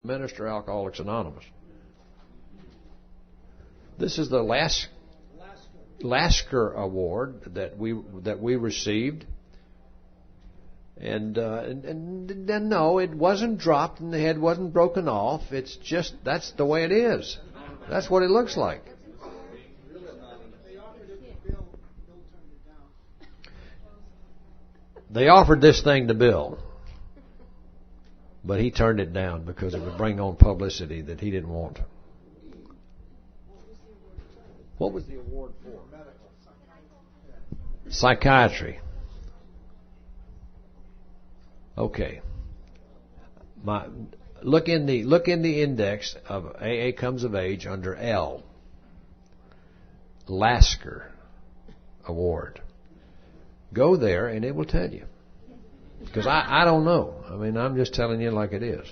Minister Alcoholics Anonymous. This is the Lasker Award that we received, and no, it wasn't dropped and the head wasn't broken off. It's just that's the way it is. That's what it looks like. They offered this thing to Bill, but he turned it down because it would bring on publicity that he didn't want. What was the award for? Psychiatry. Okay. Look in the index of AA Comes of Age under L. Lasker Award. Go there and it will tell you. Because I don't know. I mean, I'm just telling you like it is.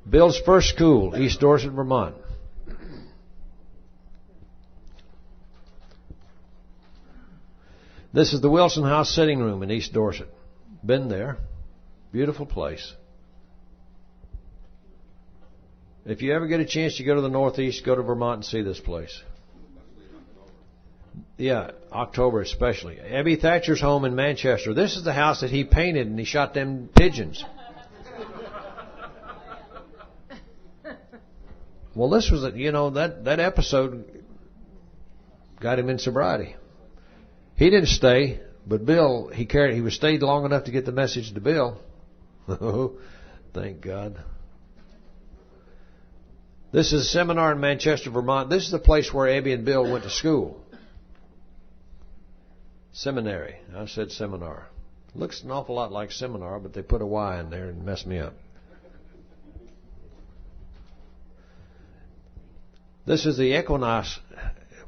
Bill's first school, East Dorset, Vermont. This is the Wilson House sitting room in East Dorset. Been there. Beautiful place. If you ever get a chance to go to the Northeast, go to Vermont and see this place. Yeah, October especially. Abby Thatcher's home in Manchester. This is the house that he painted and he shot them pigeons. Well, this was, that episode got him in sobriety. He didn't stay, but Bill, he stayed long enough to get the message to Bill. Oh, thank God. This is a seminar in Manchester, Vermont. This is the place where Abby and Bill went to school. Seminary. I said seminar. Looks an awful lot like seminar, but they put a Y in there and messed me up. This is the Equinox.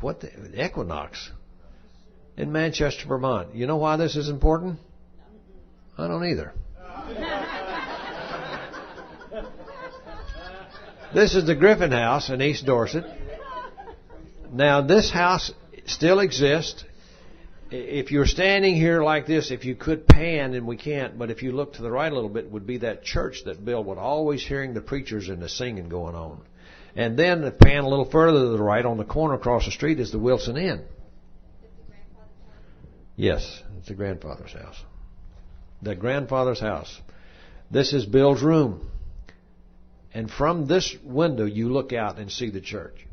What the Equinox? In Manchester, Vermont. You know why this is important? I don't either. This is the Griffin House in East Dorset. Now, this house still exists. If you're standing here like this, if you could pan, and we can't, but if you look to the right a little bit, would be that church that Bill would always hearing the preachers and the singing going on. And then the pan a little further to the right on the corner across the street is the Wilson Inn. Yes, it's the grandfather's house. The grandfather's house. This is Bill's room. And from this window you look out and see the church.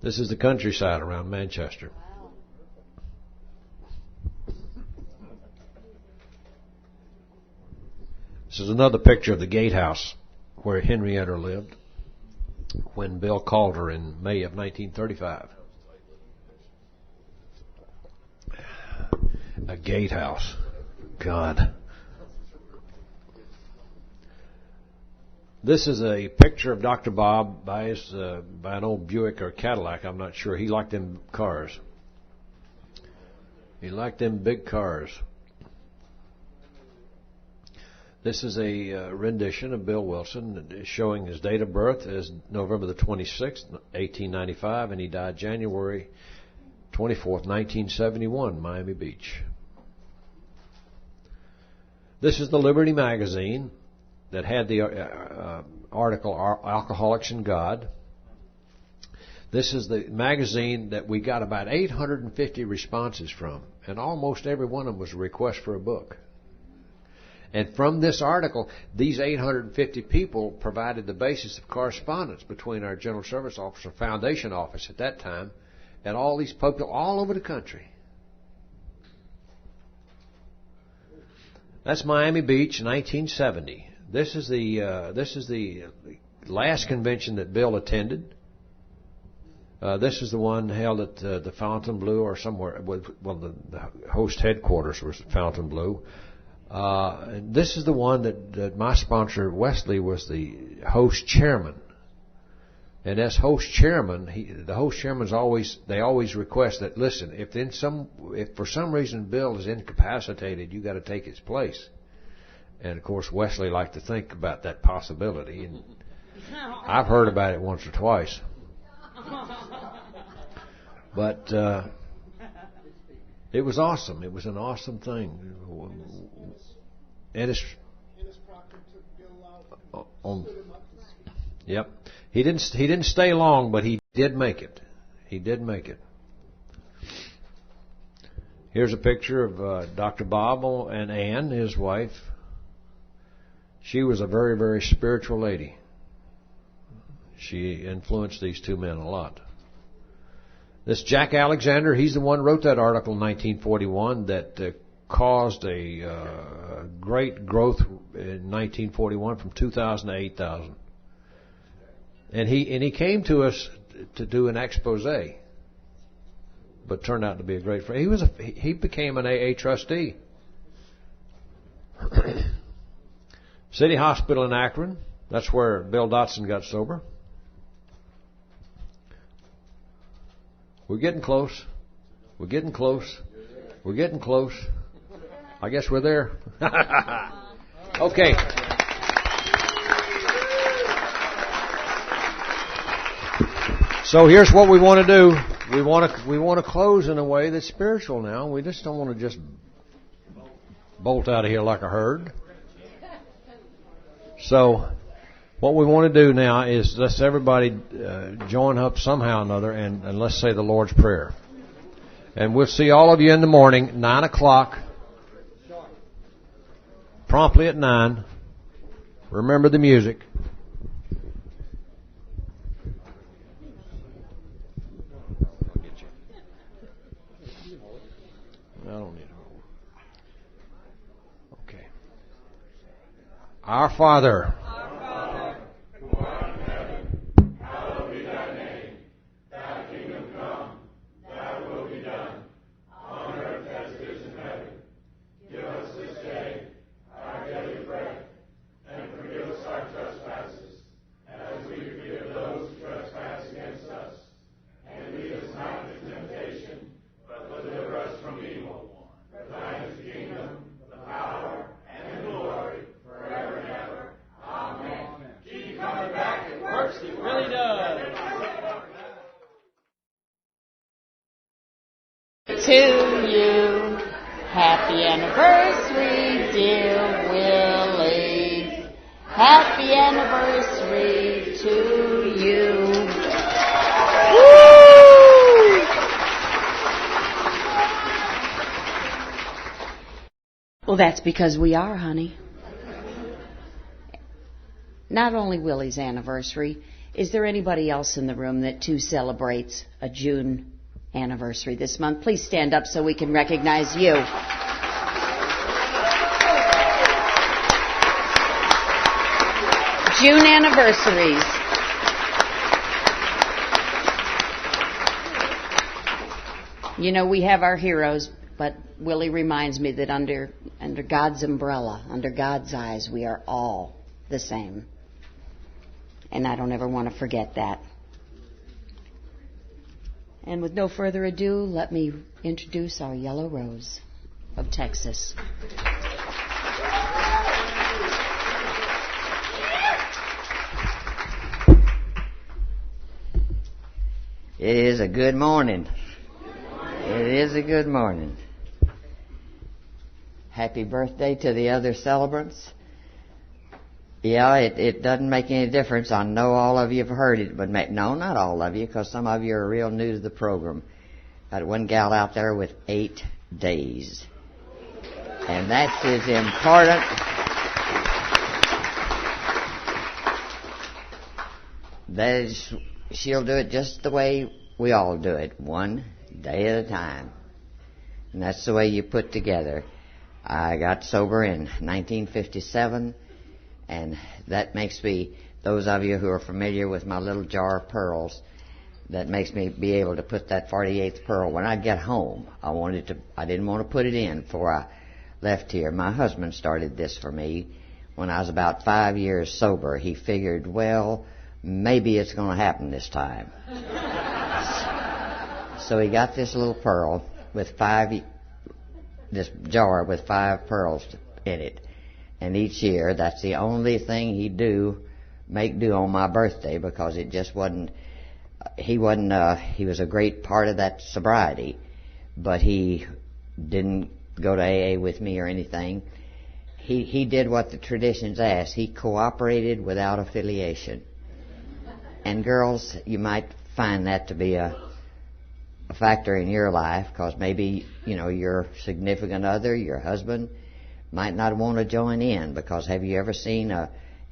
This is the countryside around Manchester. This is another picture of the gatehouse where Henrietta lived when Bill called her in May of 1935. A gatehouse. God. This is a picture of Dr. Bob by an old Buick or Cadillac. I'm not sure. He liked them cars. He liked them big cars. This is a rendition of Bill Wilson showing his date of birth as November the 26th, 1895, and he died January 24th, 1971, Miami Beach. This is the Liberty magazine that had the article Alcoholics and God. This is the magazine that we got about 850 responses from, and almost every one of them was a request for a book. And from this article, these 850 people provided the basis of correspondence between our General Service Officer, Foundation Office at that time, and all these people all over the country. That's Miami Beach, 1970. This is the last convention that Bill attended. This is the one held at the Fontainebleau or somewhere. Well, the host headquarters was at Fontainebleau. This is the one that my sponsor Wesley was the host chairman. And as host chairman, the host chairman's always request that, listen, if for some reason Bill is incapacitated, you got to take his place. And of course Wesley liked to think about that possibility, and I've heard about it once or twice. But It was awesome. It was an awesome thing. Ennis Proctor took Bill out. Yep. He didn't stay long, but he did make it. He did make it. Here's a picture of Dr. Bob and Ann, his wife. She was a very, very spiritual lady. She influenced these two men a lot. This Jack Alexander, he's the one who wrote that article in 1941 that caused a great growth in 1941 from 2,000 to 8,000. And he came to us to do an expose, but turned out to be a great friend. He became an AA trustee. City Hospital in Akron, that's where Bill Dotson got sober. We're getting close. We're getting close. We're getting close. I guess we're there. Okay. So here's what we want to do. We want to close in a way that's spiritual now. We just don't want to just bolt out of here like a herd. So what we want to do now is let's everybody join up somehow or another and let's say the Lord's Prayer. And we'll see all of you in the morning, 9 o'clock, promptly at 9. Remember the music. I don't need it. Okay. Our Father, who art in heaven, hallowed be thy name. Thy kingdom come, thy will be done, on earth as it is in heaven. Give us this day our daily bread, and forgive us our trespasses, as we forgive those who trespass against us. And lead us not into temptation, but deliver us from evil. For thine is the kingdom, the power, and the glory, forever and ever. Amen. Keep coming back. It works. It really does. To you, happy anniversary, dear Willie. Happy anniversary to you. Woo! Well, that's because we are, honey. Not only Willie's anniversary, is there anybody else in the room that too celebrates a June anniversary this month? Please stand up so we can recognize you. June anniversaries. You know, we have our heroes, but Willie reminds me that under God's umbrella, under God's eyes, we are all the same. And I don't ever want to forget that. And with no further ado, let me introduce our Yellow Rose of Texas. It is a good morning. It is a good morning. Happy birthday to the other celebrants. Yeah, it doesn't make any difference. I know all of you have heard it, but no, not all of you, because some of you are real new to the program. Got one gal out there with 8 days. And that's as important. That is, she'll do it just the way we all do it, one day at a time. And that's the way you put together. I got sober in 1957, and that makes me, those of you who are familiar with my little jar of pearls, that makes me be able to put that 48th pearl. When I get home, I didn't want to put it in before I left here. My husband started this for me when I was about 5 years sober. He figured, well, maybe it's going to happen this time. So he got this little pearl with this jar with 5 pearls in it. And each year, that's the only thing he'd make do on my birthday, because it just wasn't, he was a great part of that sobriety, but he didn't go to AA with me or anything. He did what the traditions asked. He cooperated without affiliation. And girls, you might find that to be a factor in your life, because maybe, your significant other, your husband, might not want to join in, because have you ever seen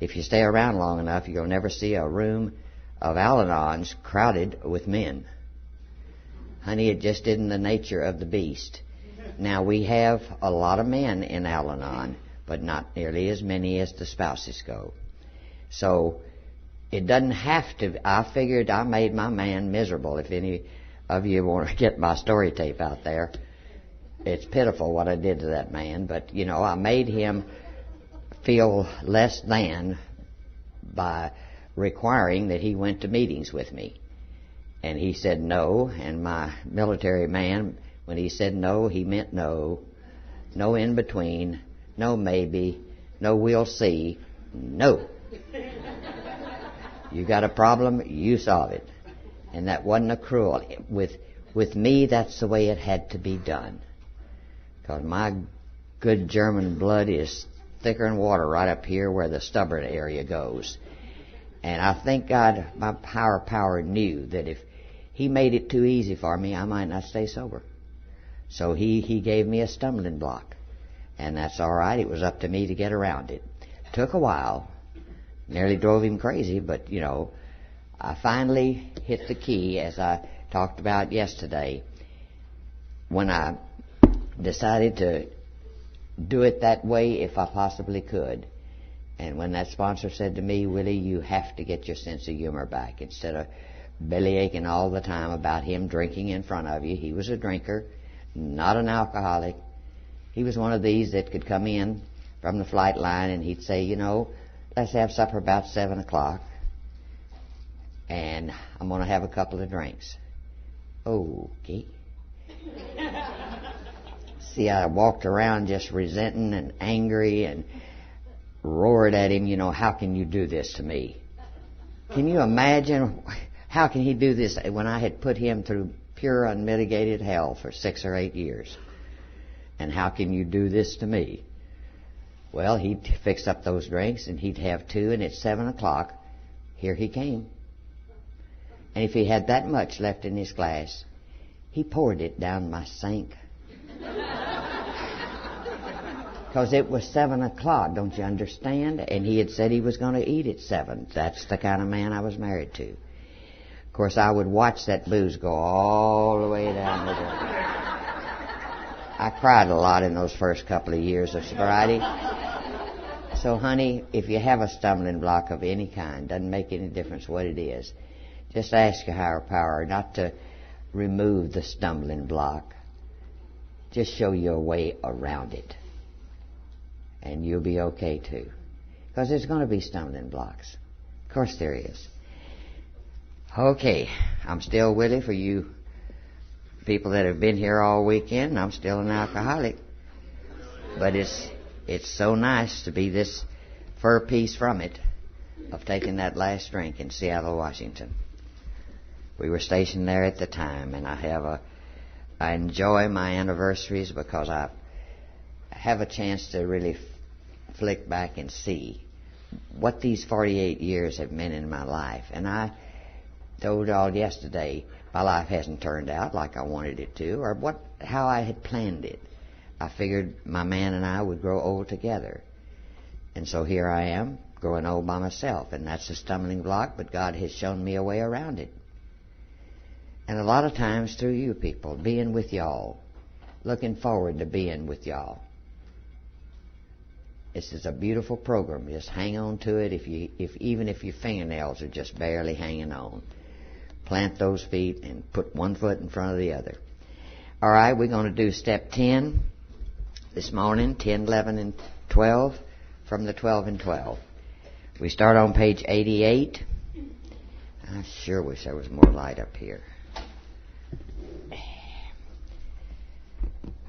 if you stay around long enough, you'll never see a room of Al-Anons crowded with men. Honey, it just isn't the nature of the beast. Now, we have a lot of men in Al-Anon, but not nearly as many as the spouses go. So, it doesn't have to. I figured I made my man miserable. If any of you want to get my story tape out there, it's pitiful what I did to that man. But, I made him feel less than by requiring that he went to meetings with me. And he said no, and my military man, when he said no, he meant no. No in between, no maybe, no we'll see, no. You got a problem, you solve it. And that wasn't a cruel. With me, that's the way it had to be done. Because my good German blood is thicker than water right up here where the stubborn area goes. And I think God, my higher power, knew that if He made it too easy for me, I might not stay sober. So He gave me a stumbling block. And that's all right. It was up to me to get around it. Took a while. Nearly drove him crazy, but, I finally hit the key, as I talked about yesterday, when I decided to do it that way if I possibly could. And when that sponsor said to me, Willie, you have to get your sense of humor back, instead of belly aching all the time about him drinking in front of you. He was a drinker, not an alcoholic. He was one of these that could come in from the flight line and he'd say, let's have supper about 7 o'clock, and I'm going to have a couple of drinks. Okay. See, I walked around just resenting and angry and roared at him, how can you do this to me? Can you imagine, how can he do this when I had put him through pure unmitigated hell for 6 or 8 years? And how can you do this to me? Well, he'd fix up those drinks, and he'd have 2, and at 7 o'clock, here he came. And if he had that much left in his glass, he poured it down my sink. Because it was 7 o'clock, don't you understand? And he had said he was going to eat at 7. That's the kind of man I was married to. Of course, I would watch that booze go all the way down to the... I cried a lot in those first couple of years of sobriety. So, honey, if you have a stumbling block of any kind, doesn't make any difference what it is, just ask your higher power not to remove the stumbling block. Just show you a way around it. And you'll be okay too. Because there's going to be stumbling blocks. Of course there is. Okay, I'm still Willie for you people that have been here all weekend. I'm still an alcoholic. But it's so nice to be this fur piece from it, of taking that last drink in Seattle, Washington. We were stationed there at the time, and I enjoy my anniversaries because I have a chance to really flick back and see what these 48 years have meant in my life. And I told y'all yesterday, my life hasn't turned out like I wanted it to, or how I had planned it. I figured my man and I would grow old together. And so here I am, growing old by myself, and that's a stumbling block, but God has shown me a way around it. And a lot of times through you people, being with y'all, looking forward to being with y'all. This is a beautiful program. Just hang on to it even if your fingernails are just barely hanging on. Plant those feet and put one foot in front of the other. All right, we're going to do step 10 this morning, 10, 11, and 12 from the 12 and 12. We start on page 88. I sure wish there was more light up here.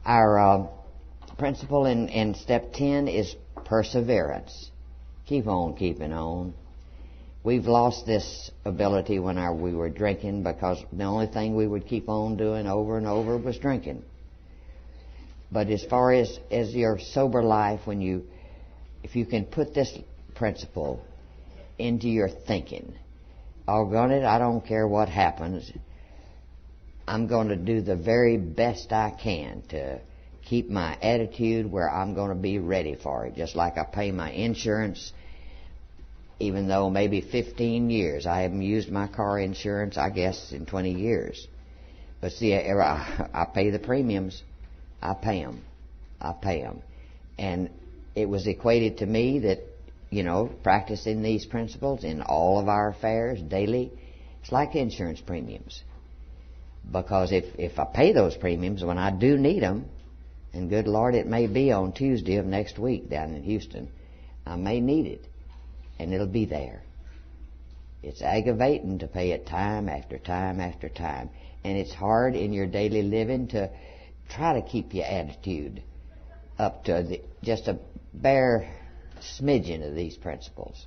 Our principle in step 10 is perseverance. Keep on keeping on. We've lost this ability when we were drinking, because the only thing we would keep on doing over and over was drinking. But as far as your sober life, if you can put this principle into your thinking, doggone it, I don't care what happens, I'm going to do the very best I can to keep my attitude where I'm going to be ready for it. Just like I pay my insurance, even though maybe 15 years. I haven't used my car insurance, I guess, in 20 years. But see, I pay the premiums. I pay them. And it was equated to me that, practicing these principles in all of our affairs daily, it's like insurance premiums. Because if I pay those premiums when I do need them, and good Lord, it may be on Tuesday of next week down in Houston, I may need it, and it'll be there. It's aggravating to pay it time after time after time. And it's hard in your daily living to try to keep your attitude up to just a bare smidgen of these principles.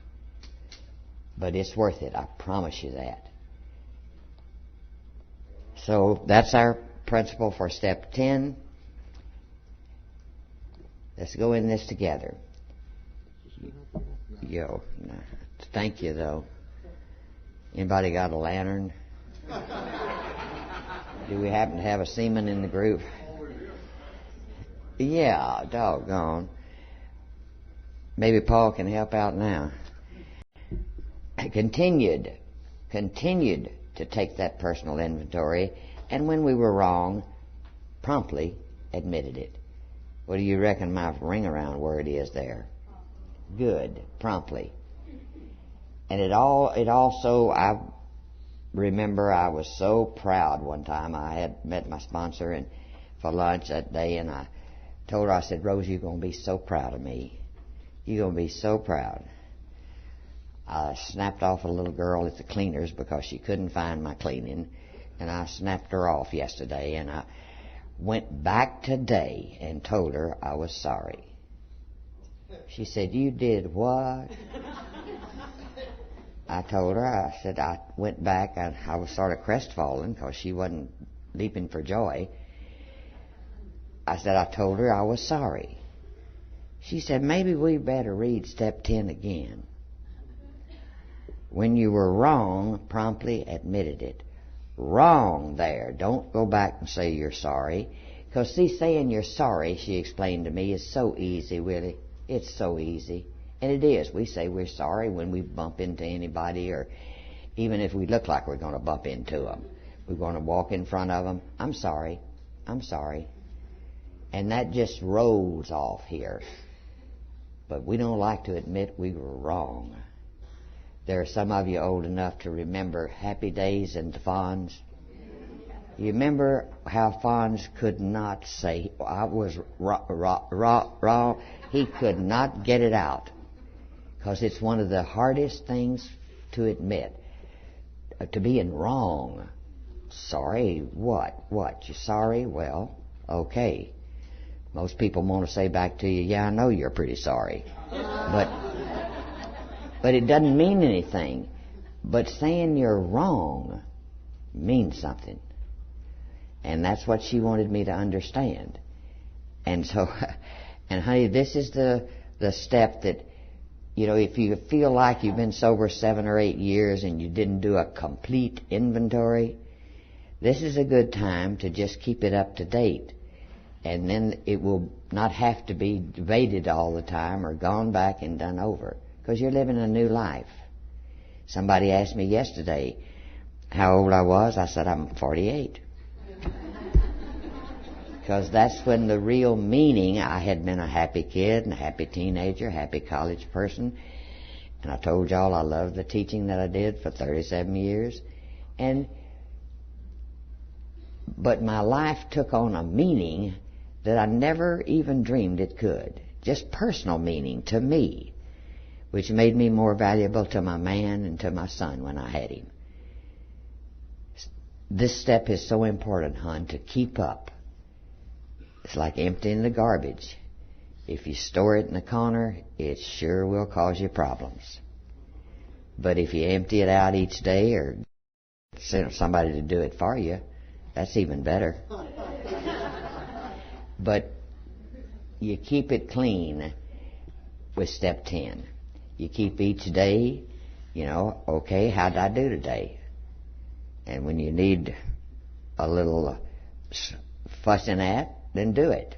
But it's worth it, I promise you that. So that's our principle for step 10. Let's go in this together. Thank you, though. Anybody got a lantern? Do we happen to have a seaman in the group? Yeah, doggone. Maybe Paul can help out now. Continued to take that personal inventory, and when we were wrong, promptly admitted it. What do you reckon my ring-around word is there? Good, promptly. And it also, I remember I was so proud one time. I had met my sponsor for lunch that day, and I told her, I said, Rose, you're going to be so proud of me. You're going to be so proud. I snapped off a little girl at the cleaners because she couldn't find my cleaning, and I snapped her off yesterday, and I went back today and told her I was sorry. She said, you did what? I told her, I said, I went back, and I was sort of crestfallen because she wasn't leaping for joy. I said, I told her I was sorry. She said, maybe we better read step 10 again. When you were wrong, promptly admitted it. Wrong there. Don't go back and say you're sorry. Because, see, saying you're sorry, she explained to me, is so easy, Willie. It's so easy. And it is. We say we're sorry when we bump into anybody, or even if we look like we're going to bump into them. We're going to walk in front of them. I'm sorry. I'm sorry. And that just rolls off here. But we don't like to admit we were wrong. There are some of you old enough to remember Happy Days and the Fonz. You remember how Fonz could not say, I was wrong. He could not get it out. Because it's one of the hardest things to admit. To being wrong. Sorry, what? What? You sorry? Well, okay. Most people want to say back to you, yeah, I know you're pretty sorry. But it doesn't mean anything. But saying you're wrong means something. And that's what she wanted me to understand. And so, and honey, this is the step that, if you feel like you've been sober 7 or 8 years and you didn't do a complete inventory, this is a good time to just keep it up to date. And then it will not have to be debated all the time or gone back and done over. Because you're living a new life. Somebody asked me yesterday how old I was. I said, I'm 48. Because that's when the real meaning, I had been a happy kid and a happy teenager, happy college person. And I told y'all I loved the teaching that I did for 37 years. But my life took on a meaning that I never even dreamed it could. Just personal meaning to me, which made me more valuable to my man and to my son when I had him. This step is so important, hon, to keep up. It's like emptying the garbage. If you store it in the corner, it sure will cause you problems. But if you empty it out each day or send somebody to do it for you, that's even better. But you keep it clean with step 10. You keep each day, okay, how did I do today? And when you need a little fussing at, then do it.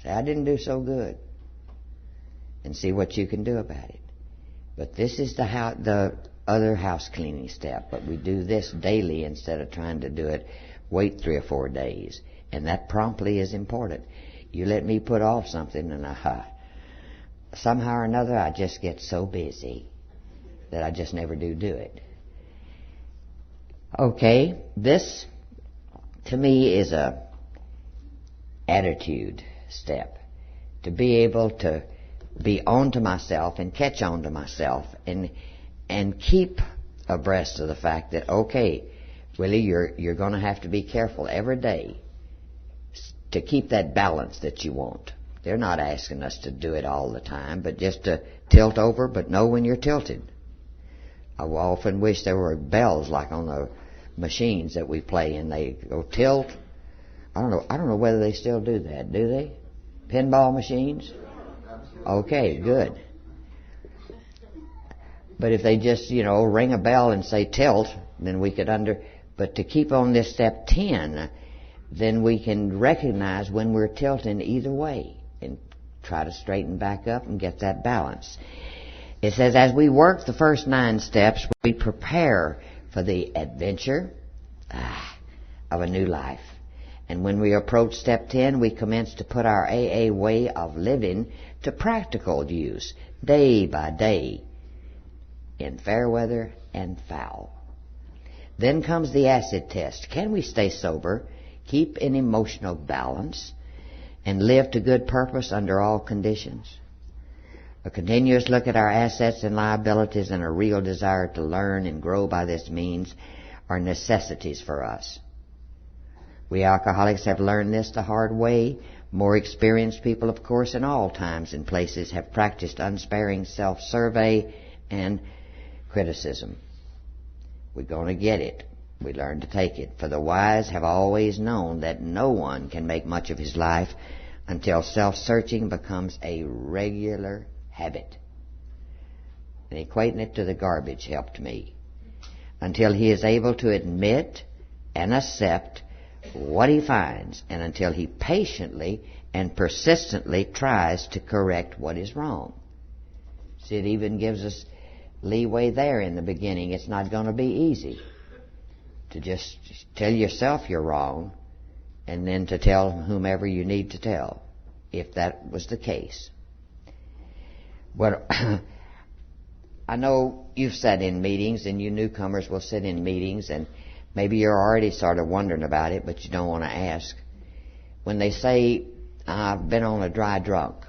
Say, I didn't do so good. And see what you can do about it. But this is the other house cleaning step. But we do this daily instead of trying to do it, wait 3 or 4 days. And that promptly is important. You let me put off something and somehow or another I just get so busy that I just never do it. Okay, this to me is a attitude step. To be able to be on to myself and catch on to myself and keep abreast of the fact that, okay, Willie, you're going to have to be careful every day to keep that balance that you want. They're not asking us to do it all the time, but just to tilt over, but know when you're tilted. I often wish there were bells like on the machines that we play and they go tilt. I don't know whether they still do that. Do they? Pinball machines? Okay, good. But if they just, ring a bell and say tilt, then we could but to keep on this step 10, then we can recognize when we're tilting either way and try to straighten back up and get that balance. It says, as we work the first 9 steps, we prepare for the adventure of a new life. And when we approach step 10, we commence to put our AA way of living to practical use, day by day, in fair weather and foul. Then comes the acid test. Can we stay sober, keep an emotional balance, and live to good purpose under all conditions? A continuous look at our assets and liabilities and a real desire to learn and grow by this means are necessities for us. We alcoholics have learned this the hard way. More experienced people, of course, in all times and places have practiced unsparing self-survey and criticism. We're going to get it. We learn to take it. For the wise have always known that no one can make much of his life until self-searching becomes a regular habit. And equating it to the garbage helped me. Until he is able to admit and accept what he finds, and until he patiently and persistently tries to correct what is wrong. See, it even gives us leeway there in the beginning. It's not going to be easy to just tell yourself you're wrong and then to tell whomever you need to tell, if that was the case. Well, I know you've sat in meetings, and you newcomers will sit in meetings, and maybe you're already sort of wondering about it, but you don't want to ask. When they say, I've been on a dry drunk,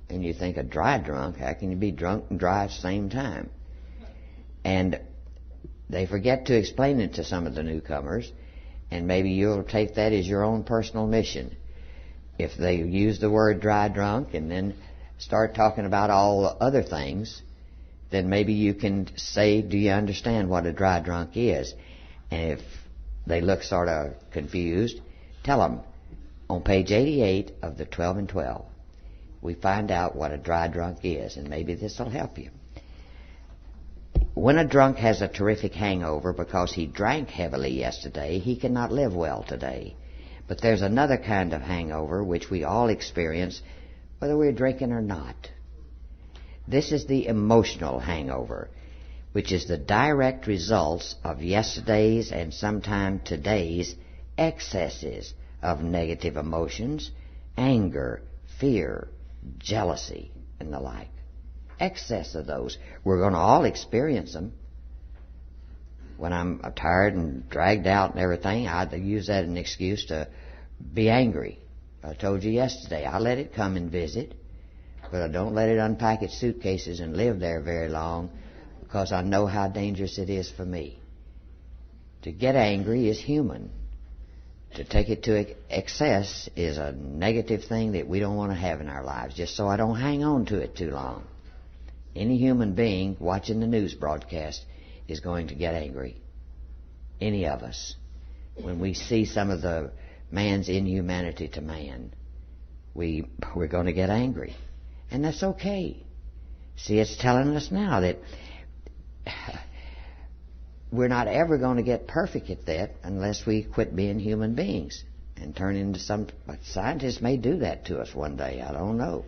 and you think, a dry drunk? How can you be drunk and dry at the same time? And they forget to explain it to some of the newcomers, and maybe you'll take that as your own personal mission. If they use the word dry drunk and then start talking about all the other things, then maybe you can say, do you understand what a dry drunk is? And if they look sort of confused, tell them, on page 88 of the 12 and 12, we find out what a dry drunk is, and maybe this will help you. When a drunk has a terrific hangover because he drank heavily yesterday, he cannot live well today. But there's another kind of hangover which we all experience, whether we're drinking or not. This is the emotional hangover, which is the direct results of yesterday's and sometime today's excesses of negative emotions, anger, fear, jealousy, and the like. Excess of those. We're going to all experience them. When I'm tired and dragged out and everything, I use that as an excuse to be angry. I told you yesterday, I let it come and visit, but I don't let it unpack its suitcases and live there very long, because I know how dangerous it is for me. To get angry is human. To take it to excess is a negative thing that we don't want to have in our lives, just so I don't hang on to it too long. Any human being watching the news broadcast is going to get angry. Any of us. When we see some of the man's inhumanity to man, we're going to get angry. And that's okay. See, it's telling us now that we're not ever going to get perfect at that unless we quit being human beings and turn into some... Scientists may do that to us one day. I don't know.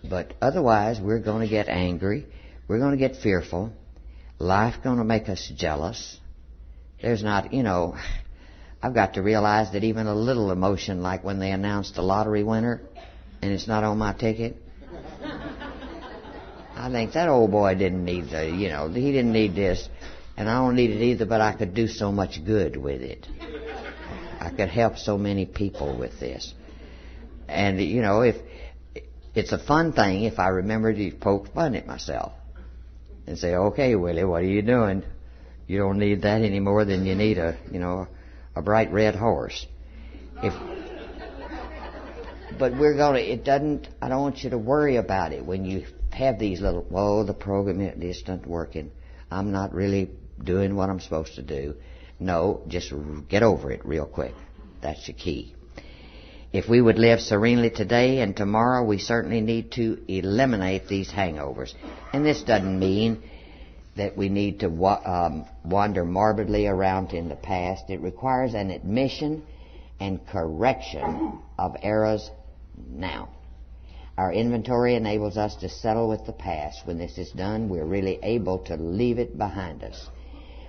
But otherwise, we're going to get angry. We're going to get fearful. Life's going to make us jealous. There's not, I've got to realize that even a little emotion, like when they announced the lottery winner and it's not on my ticket, I think that old boy didn't need he didn't need this, and I don't need it either, but I could do so much good with it. I could help so many people with this. And, if it's a fun thing if I remember to poke fun at myself and say, okay, Willie, what are you doing? You don't need that any more than you need a bright red horse. But I don't want you to worry about it when you have these little, the program isn't working. I'm not really doing what I'm supposed to do. No, just get over it real quick. That's the key. If we would live serenely today and tomorrow, we certainly need to eliminate these hangovers. And this doesn't mean that we need to wander morbidly around in the past. It requires an admission and correction of errors now. Our inventory enables us to settle with the past. When this is done, we're really able to leave it behind us.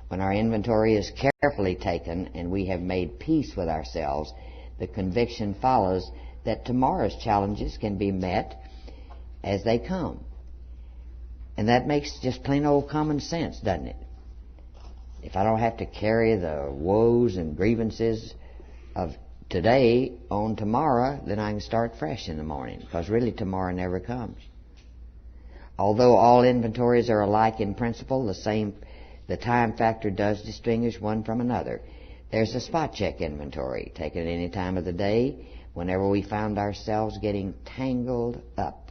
When our inventory is carefully taken and we have made peace with ourselves, the conviction follows that tomorrow's challenges can be met as they come. And that makes just plain old common sense, doesn't it? If I don't have to carry the woes and grievances of today on tomorrow, then I can start fresh in the morning, because really tomorrow never comes. Although all inventories are alike in principle, the time factor does distinguish one from another. There's a spot check inventory, taken at any time of the day, whenever we found ourselves getting tangled up.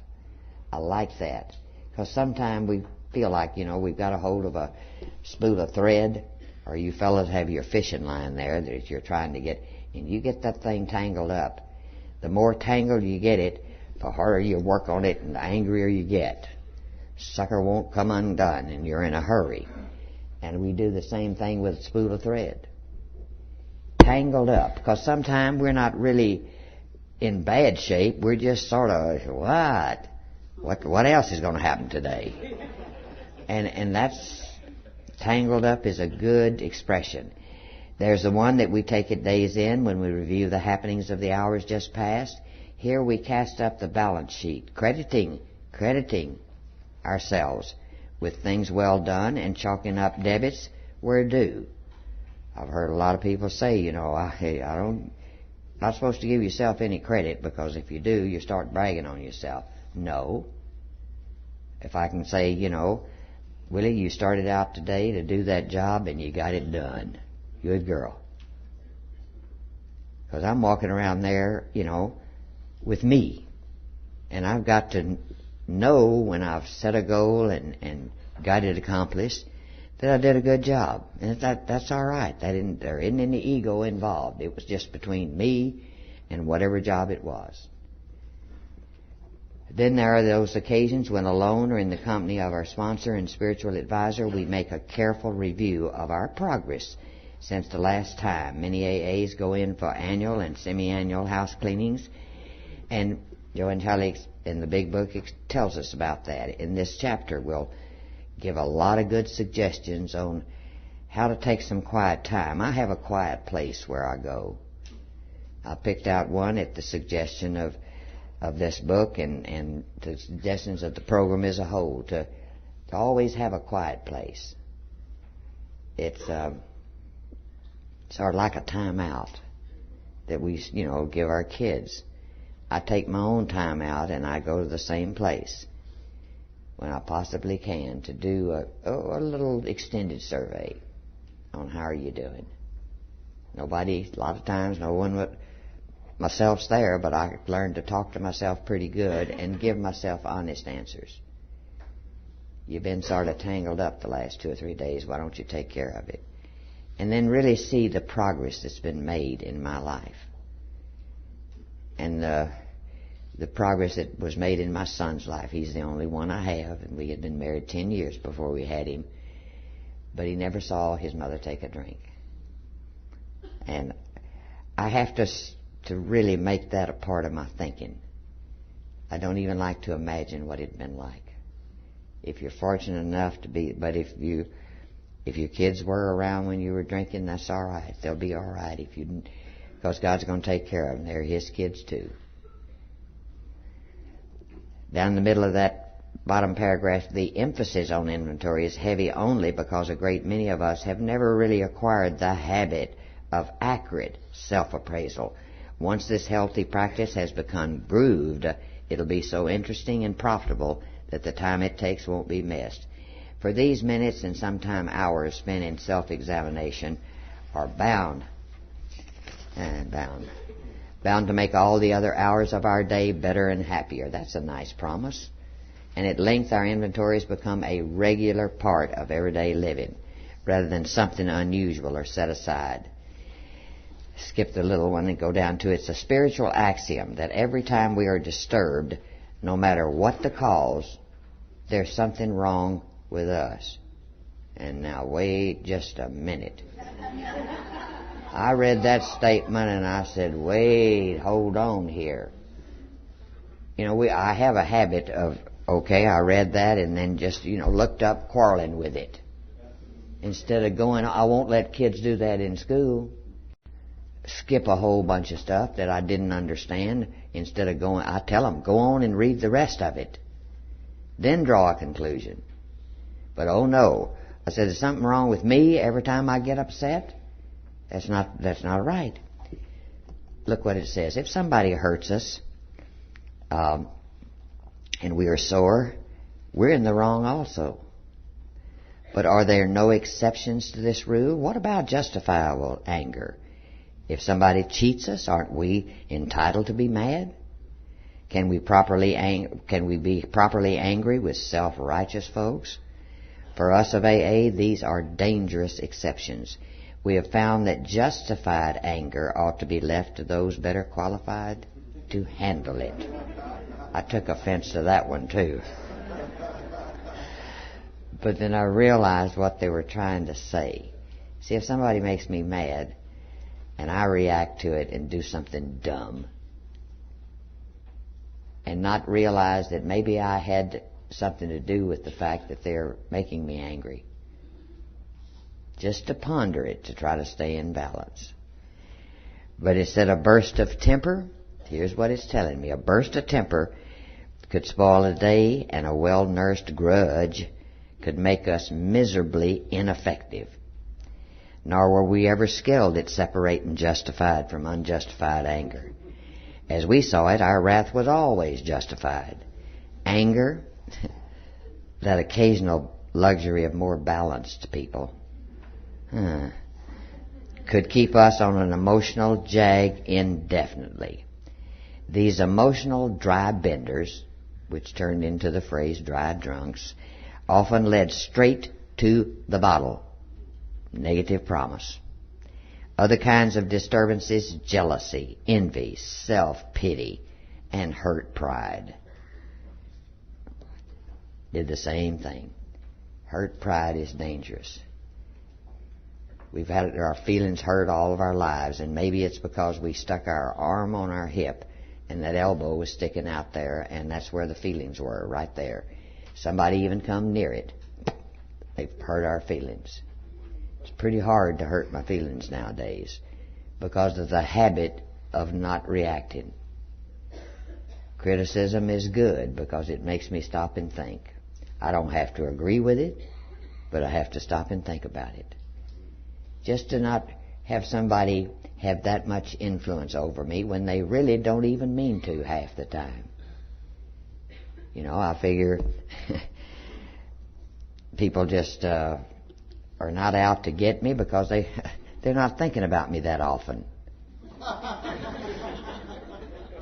I like that, because sometimes we feel like, we've got a hold of a spool of thread, or you fellas have your fishing line there that you're trying to get, and you get that thing tangled up. The more tangled you get it, the harder you work on it and the angrier you get. Sucker won't come undone, and you're in a hurry. And we do the same thing with a spool of thread. Tangled up, because sometimes we're not really in bad shape. We're just sort of, what else is going to happen today? And that's, tangled up is a good expression. There's the one that we take at day's end when we review the happenings of the hours just past. Here we cast up the balance sheet, crediting ourselves with things well done and chalking up debits where due. I've heard a lot of people say, not supposed to give yourself any credit, because if you do, you start bragging on yourself. No. If I can say, Willie, you started out today to do that job and you got it done. Good girl. Because I'm walking around there, with me. And I've got to know when I've set a goal and got it accomplished that I did a good job. And that's all right. There isn't any ego involved. It was just between me and whatever job it was. Then there are those occasions when alone or in the company of our sponsor and spiritual advisor, we make a careful review of our progress since the last time. Many AAs go in for annual and semi-annual house cleanings. And Joe and Charlie in the big book tells us about that. In this chapter, we'll give a lot of good suggestions on how to take some quiet time. I have a quiet place where I go. I picked out one at the suggestion of this book and the suggestions of the program as a whole, to always have a quiet place. It's sort of like a time out that we, give our kids. I take my own time out and I go to the same place when I possibly can to do a little extended survey on how are you doing. Nobody, a lot of times, no one myself's there, but I learned to talk to myself pretty good and give myself honest answers. You've been sort of tangled up the last 2 or 3 days. Why don't you take care of it? And then really see the progress that's been made in my life. And the progress that was made in my son's life. He's the only one I have, and we had been married 10 years before we had him. But he never saw his mother take a drink. And I have to really make that a part of my thinking. I don't even like to imagine what it'd been like. If you're fortunate enough to be, but if your kids were around when you were drinking, that's all right. They'll be all right because God's going to take care of them. They're His kids too. Down in the middle of that bottom paragraph, the emphasis on inventory is heavy only because a great many of us have never really acquired the habit of accurate self-appraisal. Once this healthy practice has become grooved, it'll be so interesting and profitable that the time it takes won't be missed. For these minutes and sometime hours spent in self-examination are bound to make all the other hours of our day better and happier. That's a nice promise. And at length our inventories become a regular part of everyday living rather than something unusual or set aside. Skip the little one and go down to it's a spiritual axiom that every time we are disturbed, no matter what the cause, there's something wrong with us. And now wait just a minute. I read that statement and I said, wait, hold on here. You know, I have a habit of, okay, I read that and then just, looked up quarreling with it. Instead of going, I won't let kids do that in school. Skip a whole bunch of stuff that I didn't understand. Instead of going, I tell them, go on and read the rest of it. Then draw a conclusion. But oh no, I said, is something wrong with me every time I get upset? That's not right. Look what it says. If somebody hurts us, and we are sore, we're in the wrong also. But are there no exceptions to this rule? What about justifiable anger? If somebody cheats us, aren't we entitled to be mad? Can we be properly angry with self-righteous folks? For us of AA, these are dangerous exceptions. We have found that justified anger ought to be left to those better qualified to handle it. I took offense to that one too. But then I realized what they were trying to say. See, if somebody makes me mad and I react to it and do something dumb and not realize that maybe I had something to do with the fact that they're making me angry, just to ponder it to try to stay in balance. But instead of a burst of temper, here's what it's telling me. A burst of temper could spoil a day, and a well-nursed grudge could make us miserably ineffective. Nor were we ever skilled at separating justified from unjustified anger. As we saw it, our wrath was always justified. Anger, that occasional luxury of more balanced people, could keep us on an emotional jag indefinitely. These emotional dry benders, which turned into the phrase dry drunks, often led straight to the bottle. Negative promise. Other kinds of disturbances, jealousy, envy, self-pity, and hurt pride, did the same thing. Hurt pride is dangerous. We've had our feelings hurt all of our lives, and maybe it's because we stuck our arm on our hip and that elbow was sticking out there, and that's where the feelings were, right there. Somebody even come near it, they've hurt our feelings. It's pretty hard to hurt my feelings nowadays because of the habit of not reacting. Criticism is good because it makes me stop and think. I don't have to agree with it, but I have to stop and think about it. Just to not have somebody have that much influence over me when they really don't even mean to half the time. I figure people just are not out to get me because they're not thinking about me that often.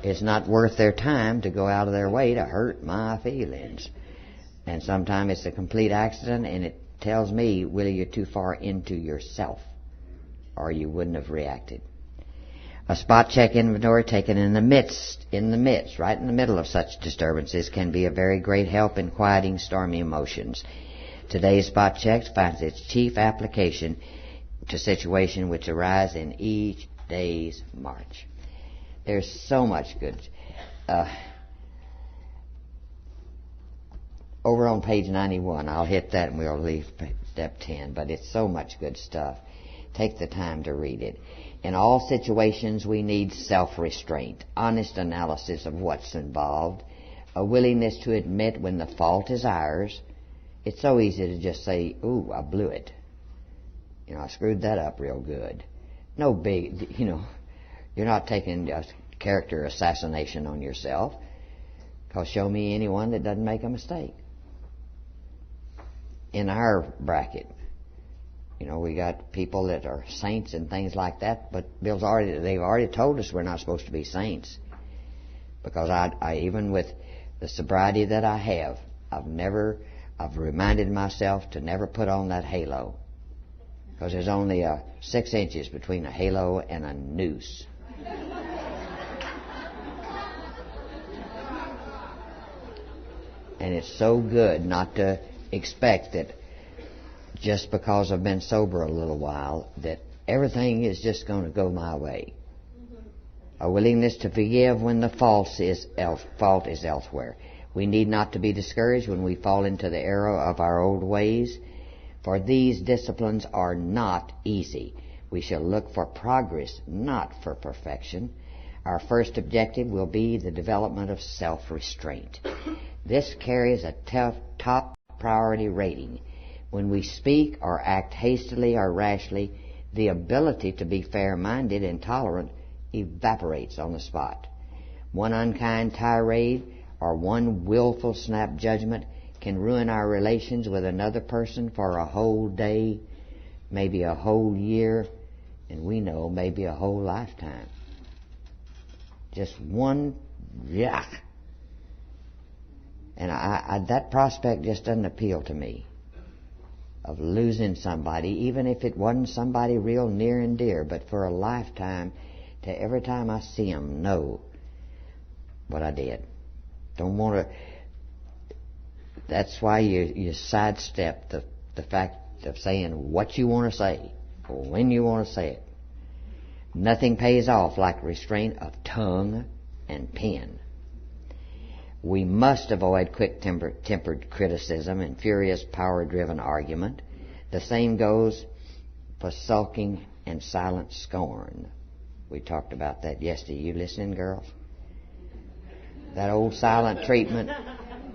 It's not worth their time to go out of their way to hurt my feelings. And sometimes it's a complete accident, and it tells me, Willie, you're too far into yourself, or you wouldn't have reacted. A spot check inventory taken in the midst, right in the middle of such disturbances can be a very great help in quieting stormy emotions. Today's spot check finds its chief application to situations which arise in each day's march. There's so much good. Over on page 91, I'll hit that and we'll leave step 10, but it's so much good stuff. Take the time to read it. In all situations, we need self-restraint, honest analysis of what's involved, a willingness to admit when the fault is ours. It's so easy to just say, ooh, I blew it. I screwed that up real good. No big, you're not taking a character assassination on yourself. Because show me anyone that doesn't make a mistake. In our bracket, we got people that are saints and things like that, but they've already told us we're not supposed to be saints. Because I even with the sobriety that I have, I've reminded myself to never put on that halo. Because there's only 6 inches between a halo and a noose. And it's so good not to expect that just because I've been sober a little while, that everything is just going to go my way. A willingness to forgive when the fault is elsewhere. We need not to be discouraged when we fall into the error of our old ways, for these disciplines are not easy. We shall look for progress, not for perfection. Our first objective will be the development of self-restraint. This carries a top priority rating. When we speak or act hastily or rashly, the ability to be fair-minded and tolerant evaporates on the spot. One unkind tirade or one willful snap judgment can ruin our relations with another person for a whole day, maybe a whole year, and we know maybe a whole lifetime. Just one yuck. And that prospect just doesn't appeal to me, of losing somebody, even if it wasn't somebody real near and dear, but for a lifetime, to every time I see them know what I did. Don't want to. That's why you sidestep the fact of saying what you want to say or when you want to say it. Nothing pays off like restraint of tongue and pen. We must avoid quick-tempered criticism and furious, power-driven argument. The same goes for sulking and silent scorn. We talked about that yesterday. You listening, girls? That old silent treatment.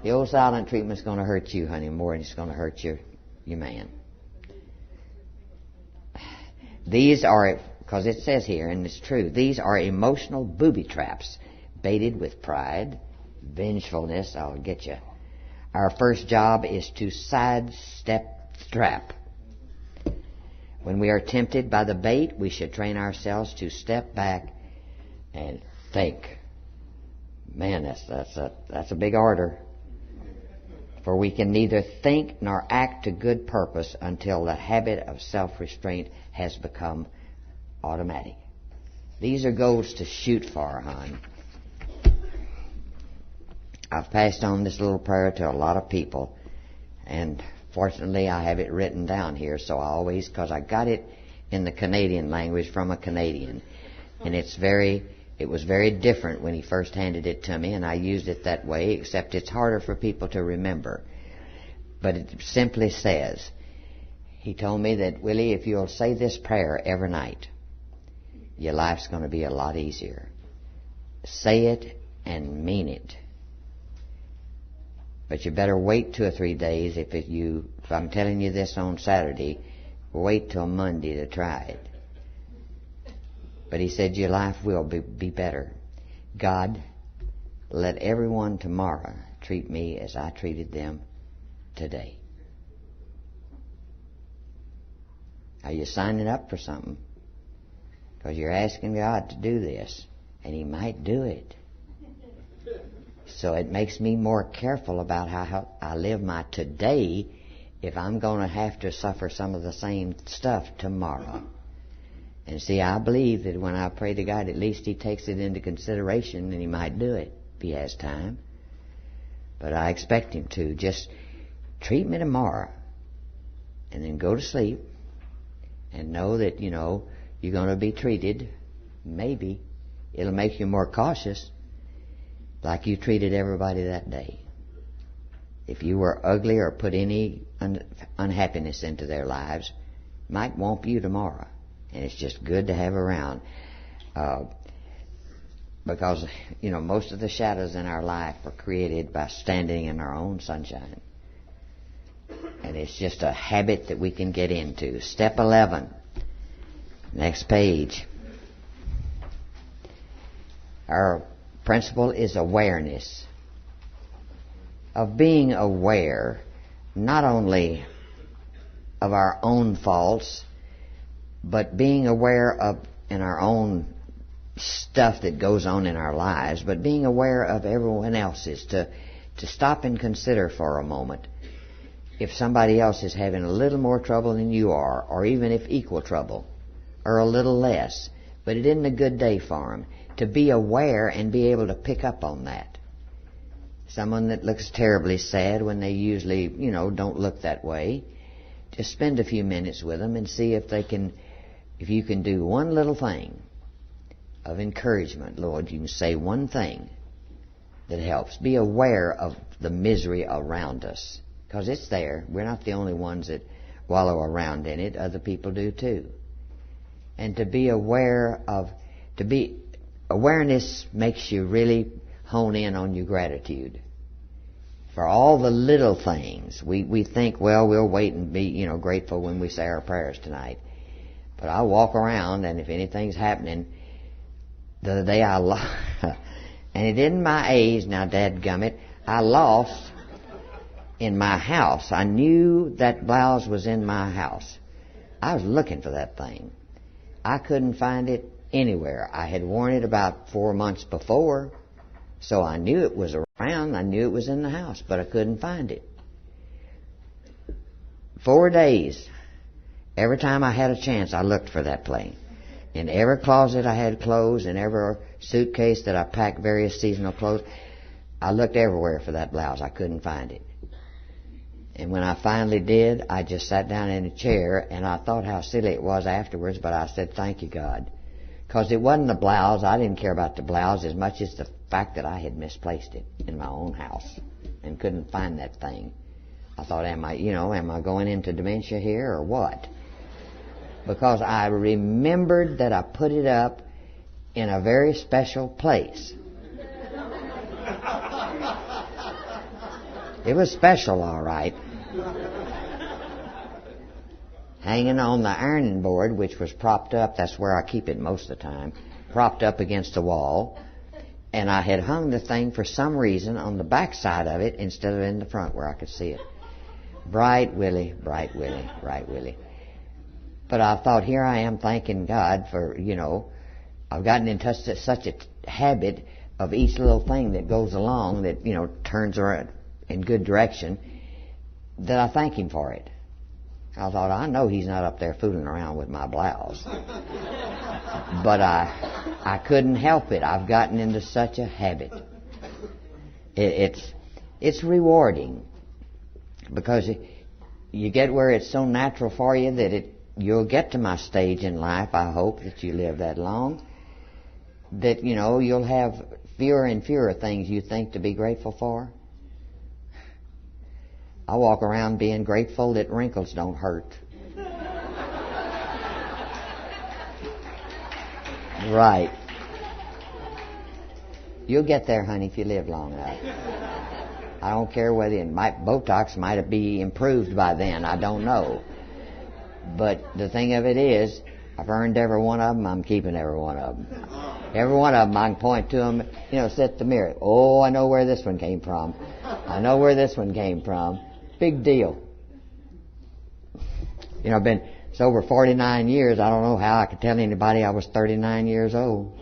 The old silent treatment's going to hurt you, honey, more than it's going to hurt your man. These are, because it says here, and it's true, these are emotional booby traps baited with pride, vengefulness. I'll get you. Our first job is to sidestep the trap. When we are tempted by the bait, we should train ourselves to step back and think. Man, that's a big order. For we can neither think nor act to good purpose until the habit of self-restraint has become automatic. These are goals to shoot for, hon. I've passed on this little prayer to a lot of people, and fortunately I have it written down here, so I always, because I got it in the Canadian language from a Canadian, and it was very different when he first handed it to me, and I used it that way, except it's harder for people to remember. But it simply says, he told me that, Willie, if you'll say this prayer every night, your life's going to be a lot easier. Say it and mean it. But you better wait 2 or 3 days. If I'm telling you this on Saturday, wait till Monday to try it. But he said your life will be better. God, let everyone tomorrow treat me as I treated them today. Are you signing up for something? Because you're asking God to do this, and He might do it. So it makes me more careful about how I live my today if I'm going to have to suffer some of the same stuff tomorrow. And see, I believe that when I pray to God, at least He takes it into consideration, and He might do it if He has time. But I expect Him to. Just treat me tomorrow, and then go to sleep, and know that, you're going to be treated. Maybe it'll make you more cautious, like you treated everybody that day. If you were ugly or put any unhappiness into their lives, it might womp you tomorrow. And it's just good to have around. Because, most of the shadows in our life are created by standing in our own sunshine. And it's just a habit that we can get into. Step 11. Next page. Our principle is awareness. Of being aware, not only of our own faults, but being aware of in our own stuff that goes on in our lives, but being aware of everyone else's, to stop and consider for a moment if somebody else is having a little more trouble than you are, or even if equal trouble, or a little less, but it isn't a good day for them. To be aware and be able to pick up on that. Someone that looks terribly sad when they usually, don't look that way, just spend a few minutes with them and see if you can do one little thing of encouragement. Lord, you can say one thing that helps. Be aware of the misery around us, because it's there. We're not the only ones that wallow around in it. Other people do too. And to be aware of, awareness makes you really hone in on your gratitude for all the little things. We think, well, we'll wait and be, grateful when we say our prayers tonight. But I walk around, and if anything's happening, the other day I lost, and it isn't my age, now dadgummit, I lost in my house. I knew that blouse was in my house. I was looking for that thing. I couldn't find it anywhere. I had worn it about 4 months before, so I knew it was around. I knew it was in the house, but I couldn't find it. 4 days. Every time I had a chance, I looked for that thing. In every closet I had clothes, in every suitcase that I packed various seasonal clothes, I looked everywhere for that blouse. I couldn't find it. And when I finally did, I just sat down in a chair, and I thought how silly it was afterwards, but I said, thank you, God. Because it wasn't the blouse. I didn't care about the blouse as much as the fact that I had misplaced it in my own house and couldn't find that thing. I thought, am I going into dementia here or what? Because I remembered that I put it up in a very special place. It was special, all right. Hanging on the ironing board, which was propped up, that's where I keep it most of the time, propped up against the wall. And I had hung the thing for some reason on the back side of it instead of in the front where I could see it. Bright Willie, bright Willie, bright Willie. But I thought, here I am thanking God for, I've gotten into such a habit of each little thing that goes along that, turns around in good direction, that I thank Him for it. I thought, I know He's not up there fooling around with my blouse. But I couldn't help it. I've gotten into such a habit. It's rewarding, because you get where it's so natural for you that you'll get to my stage in life, I hope, that you live that long, that, you'll have fewer and fewer things you think to be grateful for. I walk around being grateful that wrinkles don't hurt. Right. You'll get there, honey, if you live long enough. I don't care whether Botox might be improved by then. I don't know. But the thing of it is, I've earned every one of them. I'm keeping every one of them. Every one of them, I can point to them, set the mirror. Oh, I know where this one came from. I know where this one came from. Big deal. I've been sober 49 years. I don't know how I could tell anybody I was 39 years old.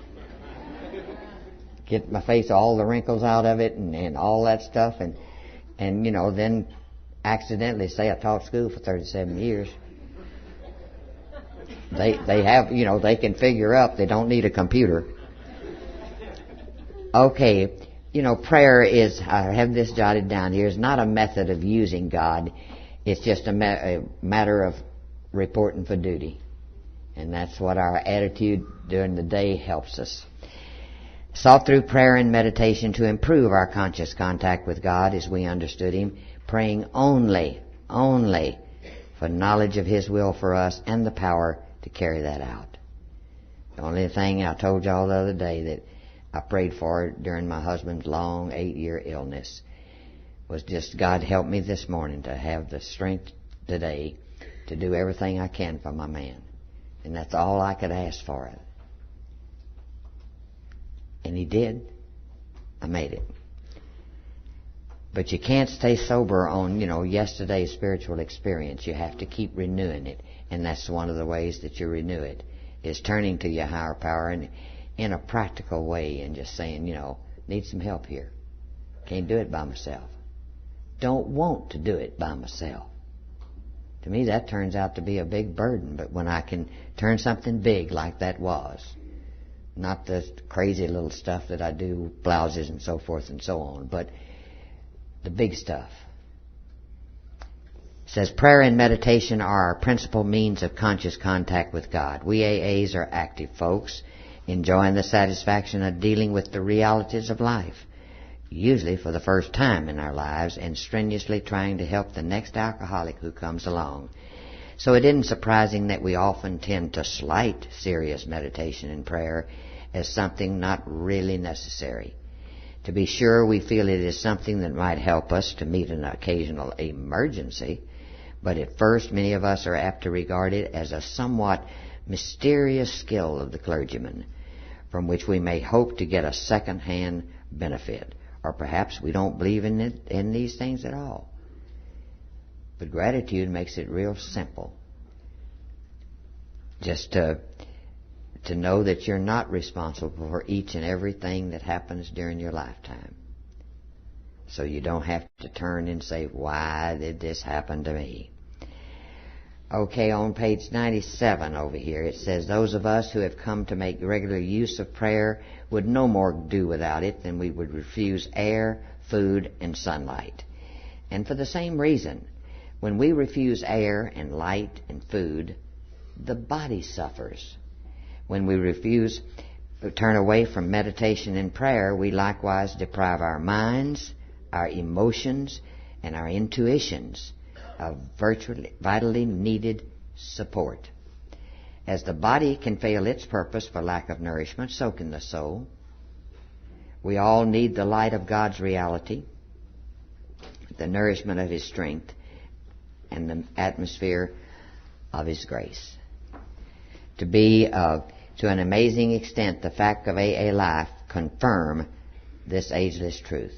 Get my face, all the wrinkles out of it and all that stuff. And then accidentally say I taught school for 37 years. They have, they can figure up. They don't need a computer. Okay, prayer is, I have this jotted down here, is not a method of using God. It's just a matter of reporting for duty. And that's what our attitude during the day helps us. Sought through prayer and meditation to improve our conscious contact with God as we understood Him, praying only for knowledge of His will for us and the power to carry that out. The only thing I told y'all the other day that I prayed for during my husband's long 8-year illness was just, God help me this morning to have the strength today to do everything I can for my man. And that's all I could ask for. And He did. I made it. But you can't stay sober on, yesterday's spiritual experience. You have to keep renewing it. And that's one of the ways that you renew it, is turning to your higher power and in a practical way and just saying, need some help here. Can't do it by myself. Don't want to do it by myself. To me, that turns out to be a big burden. But when I can turn something big like that was, not the crazy little stuff that I do, blouses and so forth and so on, but the big stuff. It says, prayer and meditation are our principal means of conscious contact with God. We AAs are active folks, enjoying the satisfaction of dealing with the realities of life, usually for the first time in our lives, and strenuously trying to help the next alcoholic who comes along. So it isn't surprising that we often tend to slight serious meditation and prayer as something not really necessary. To be sure, we feel it is something that might help us to meet an occasional emergency, but at first many of us are apt to regard it as a somewhat mysterious skill of the clergyman, from which we may hope to get a second-hand benefit. Or perhaps we don't believe in these things at all. But gratitude makes it real simple. Just to know that you're not responsible for each and everything that happens during your lifetime. So you don't have to turn and say, why did this happen to me? Okay, on page 97 over here, it says, those of us who have come to make regular use of prayer would no more do without it than we would refuse air, food, and sunlight. And for the same reason, when we refuse air and light and food, the body suffers. When we refuse to turn away from meditation and prayer, we likewise deprive our minds, our emotions, and our intuitions of vitally needed support. As the body can fail its purpose for lack of nourishment, so can the soul. We all need the light of God's reality, the nourishment of His strength, and the atmosphere of His grace. To an amazing extent, the fact of AA life confirm this ageless truth.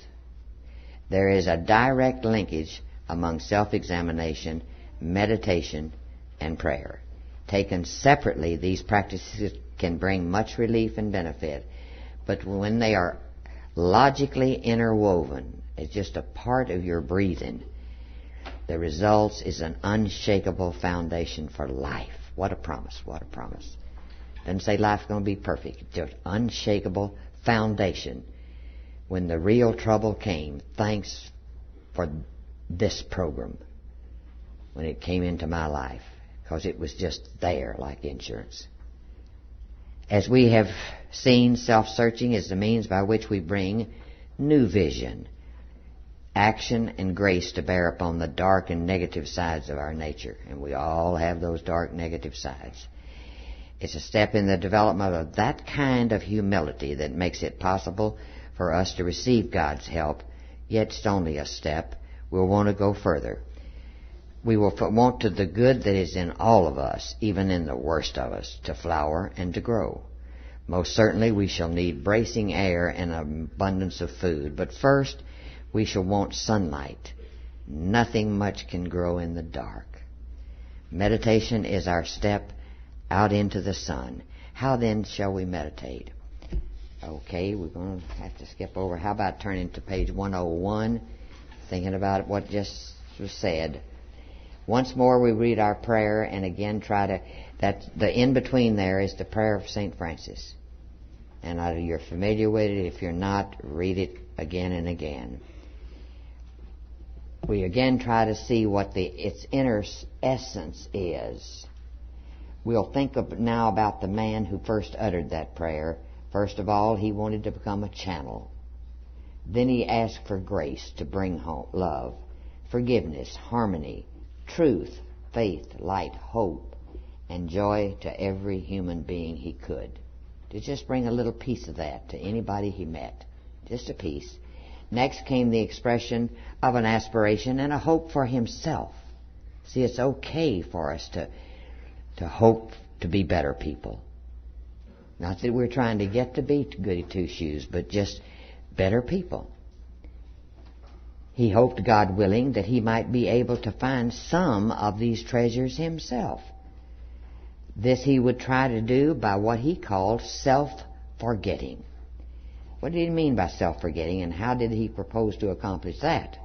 There is a direct linkage among self-examination, meditation, and prayer. Taken separately, these practices can bring much relief and benefit, but when they are logically interwoven as just a part of your breathing, the result is an unshakable foundation for life. What a promise, what a promise. Doesn't say life's going to be perfect. Just unshakable foundation. When the real trouble came, thanks for this program, when it came into my life, because it was just there like insurance. As we have seen, self-searching is the means by which we bring new vision, action, and grace to bear upon the dark and negative sides of our nature. And we all have those dark, negative sides. It's a step in the development of that kind of humility that makes it possible for us to receive God's help, yet it's only a step. We'll want to go further. We will want to the good that is in all of us, even in the worst of us, to flower and to grow. Most certainly we shall need bracing air and an abundance of food, but first we shall want sunlight. Nothing much can grow in the dark. Meditation is our step out into the sun. How then shall we meditate? Okay, we're going to have to skip over. How about turning to page 101, thinking about what just was said. Once more we read our prayer and again try to, that the in-between there is the prayer of St. Francis. And either you're familiar with it, if you're not, read it again and again. We again try to see what its inner essence is. We'll think now about the man who first uttered that prayer. First of all, he wanted to become a channel. Then he asked for grace to bring home love, forgiveness, harmony, truth, faith, light, hope, and joy to every human being he could. To just bring a little piece of that to anybody he met. Just a piece. Next came the expression of an aspiration and a hope for himself. See, it's okay for us to hope to be better people. Not that we're trying to get to be goody two-shoes, but just better people. He hoped, God willing, that he might be able to find some of these treasures himself. This he would try to do by what he called self-forgetting. What did he mean by self-forgetting, and how did he propose to accomplish that?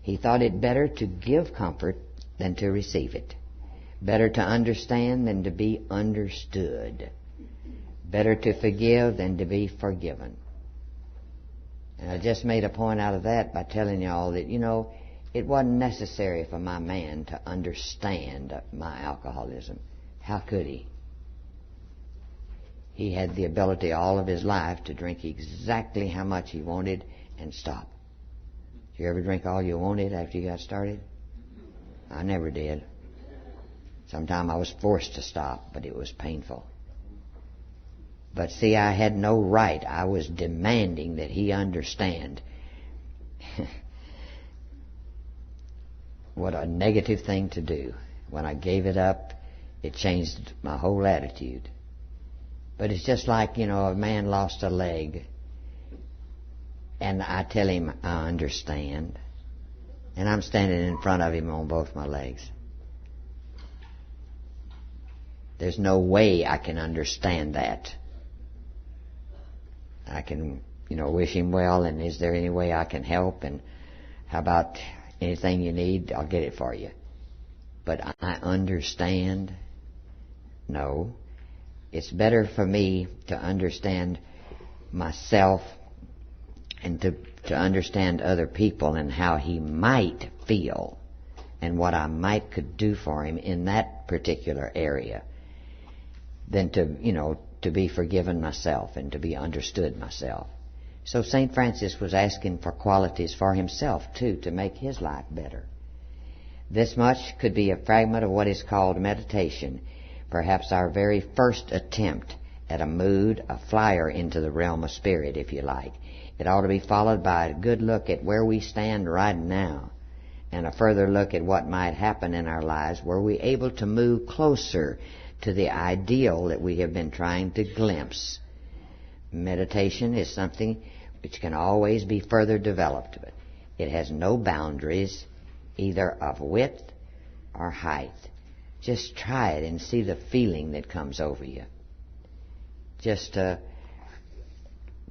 He thought it better to give comfort than to receive it. Better to understand than to be understood. Better to forgive than to be forgiven. And I just made a point out of that by telling you all that, it wasn't necessary for my man to understand my alcoholism. How could he? He had the ability all of his life to drink exactly how much he wanted and stop. Did you ever drink all you wanted after you got started? I never did. Sometimes I was forced to stop, but it was painful. But see, I had no right. I was demanding that he understand. What a negative thing to do. When I gave it up, it changed my whole attitude. But it's just like, a man lost a leg. And I tell him, I understand. And I'm standing in front of him on both my legs. There's no way I can understand that. I can, wish him well, and is there any way I can help? And how about anything you need? I'll get it for you. But I understand? No. It's better for me to understand myself and to understand other people and how he might feel and what I might could do for him in that particular area than to be forgiven myself and to be understood myself. So St. Francis was asking for qualities for himself, too, to make his life better. This much could be a fragment of what is called meditation, perhaps our very first attempt at a mood, a flyer into the realm of spirit, if you like. It ought to be followed by a good look at where we stand right now and a further look at what might happen in our lives were we able to move closer to the ideal that we have been trying to glimpse. Meditation is something which can always be further developed. It has no boundaries, either of width or height. Just try it and see the feeling that comes over you. Just to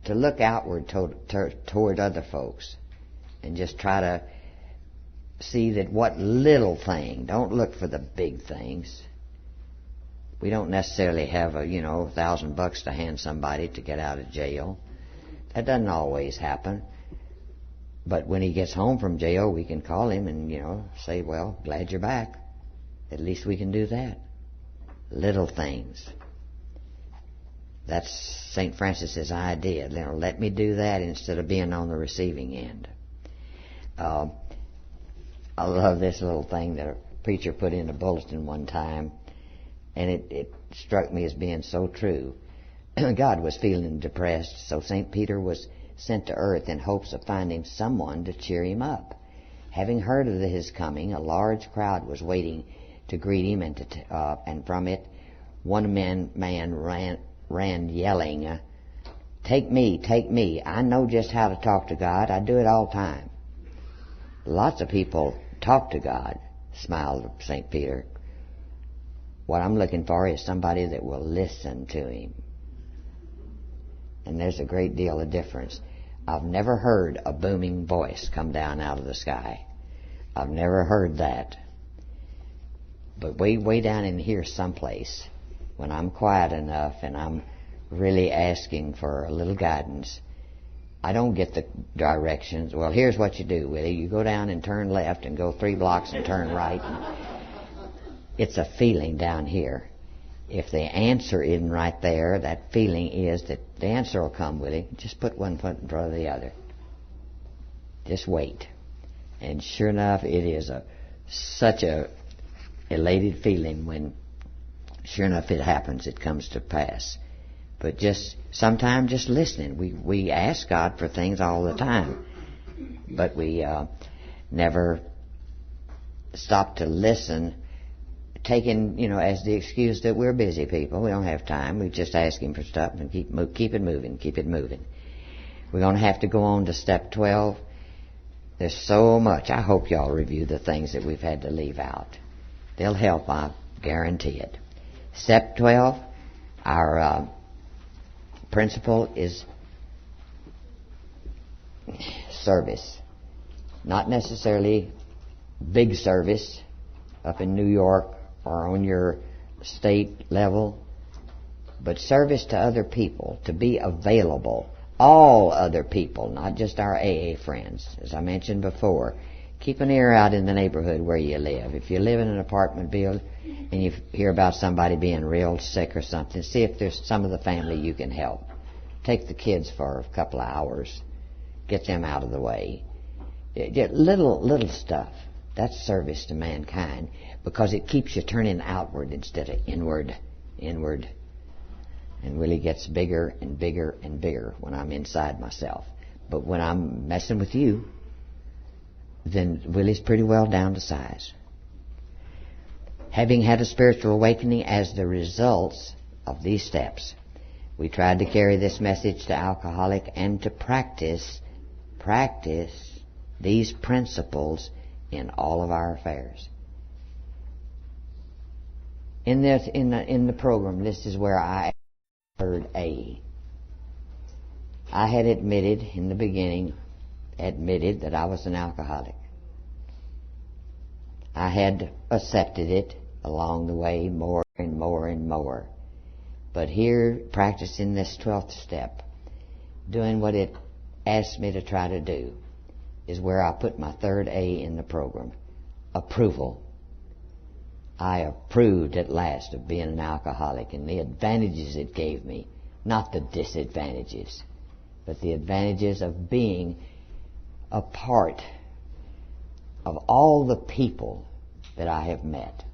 look outward toward other folks and just try to see that what little thing, don't look for the big things. We don't necessarily have $1,000 to hand somebody to get out of jail. That doesn't always happen. But when he gets home from jail, we can call him and, say, well, glad you're back. At least we can do that. Little things. That's St. Francis's idea. Let me do that instead of being on the receiving end. I love this little thing that a preacher put in a bulletin one time. And it struck me as being so true. God was feeling depressed, so St. Peter was sent to earth in hopes of finding someone to cheer him up. Having heard of his coming, a large crowd was waiting to greet him, and from it one man ran yelling, take me, I know just how to talk to God, I do it all the time. Lots of people talk to God, smiled St. Peter. What I'm looking for is somebody that will listen to him. And there's a great deal of difference. I've never heard a booming voice come down out of the sky. I've never heard that. But way down in here someplace, when I'm quiet enough and I'm really asking for a little guidance, I don't get the directions. Well, here's what you do, Willie. You go down and turn left and go 3 blocks and turn right. It's a feeling down here. If the answer isn't right there, that feeling is that the answer will come, Willie. Just put one foot in front of the other. Just wait. And sure enough, it is such a elated feeling when, sure enough, it happens. It comes to pass. But just sometimes just listening. We ask God for things all the time, but we never stop to listen, taking, as the excuse that we're busy people. We don't have time. We just ask Him for stuff and keep it moving, keep it moving. We're going to have to go on to step 12. There's so much. I hope y'all review the things that we've had to leave out. They'll help, I guarantee it. Step 12, our principle is service. Not necessarily big service up in New York or on your state level, but service to other people, to be available. All other people, not just our AA friends. As I mentioned before, keep an ear out in the neighborhood where you live. If you live in an apartment building and you hear about somebody being real sick or something, see if there's some of the family you can help. Take the kids for a couple of hours. Get them out of the way. Little stuff. That's service to mankind, because it keeps you turning outward instead of inward. And really gets bigger and bigger and bigger when I'm inside myself. But when I'm messing with you, then Willie's pretty well down to size. Having had a spiritual awakening as the results of these steps, we tried to carry this message to alcoholic and to practice these principles in all of our affairs. In the program, this is where I third A. I had admitted in the beginning, that I was an alcoholic. I had accepted it along the way more and more and more. But here, practicing this 12th step, doing what it asked me to try to do, is where I put my third A in the program. Approval. I approved at last of being an alcoholic and the advantages it gave me, not the disadvantages, but the advantages of being a part of all the people that I have met.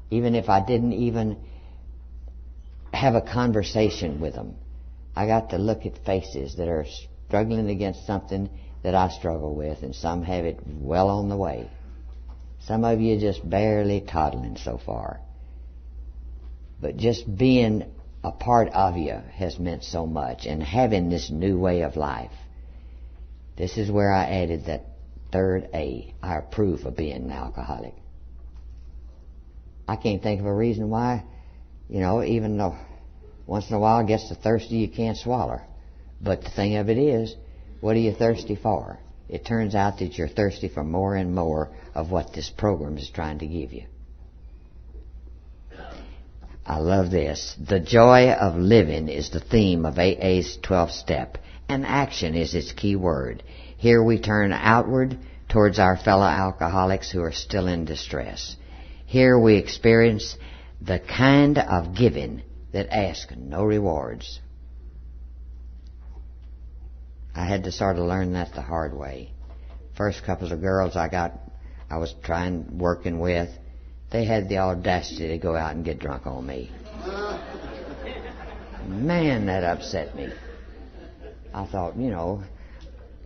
Even if I didn't even have a conversation with them, I got to look at faces that are struggling against something that I struggle with, and some have it well on the way. Some of you just barely toddling so far. But just being a part of you has meant so much, and having this new way of life. This is where I added that third A. I approve of being an alcoholic. I can't think of a reason why, even though once in a while it gets so thirsty you can't swallow. But the thing of it is, what are you thirsty for? It turns out that you're thirsty for more and more of what this program is trying to give you. I love this. The joy of living is the theme of AA's 12th step, and action is its key word. Here we turn outward towards our fellow alcoholics who are still in distress. Here we experience the kind of giving that asks no rewards. I had to sort of learn that the hard way. First couple of girls I was working with, they had the audacity to go out and get drunk on me. Man, that upset me. I thought,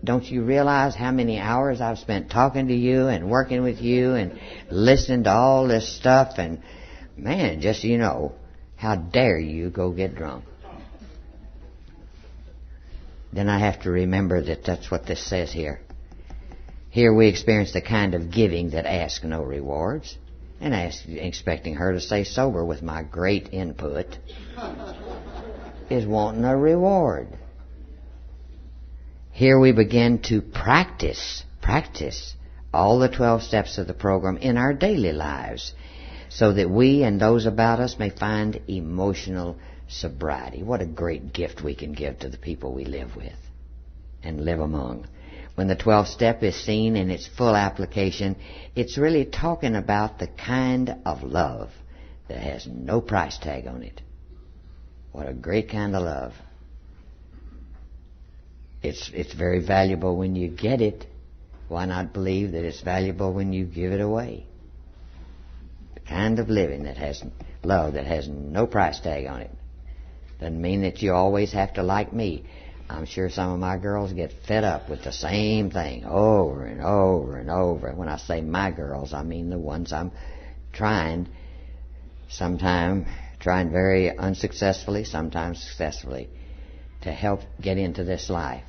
don't you realize how many hours I've spent talking to you and working with you and listening to all this stuff, and man, just how dare you go get drunk? Then I have to remember that that's what this says here. Here we experience the kind of giving that asks no rewards, and expecting her to stay sober with my great input is wanting a reward. Here we begin to practice all the 12 steps of the program in our daily lives. so that we and those about us may find emotional sobriety. What a great gift we can give to the people we live with and live among. When the 12th step is seen in its full application, it's really talking about the kind of love that has no price tag on it. What a great kind of love. It's very valuable when you get it. Why not believe that it's valuable when you give it away? The kind of living that has love that has no price tag on it. Doesn't mean that you always have to like me. I'm sure some of my girls get fed up with the same thing over and over and over. When I say my girls, I mean the ones I'm trying very unsuccessfully, sometimes successfully, to help get into this life.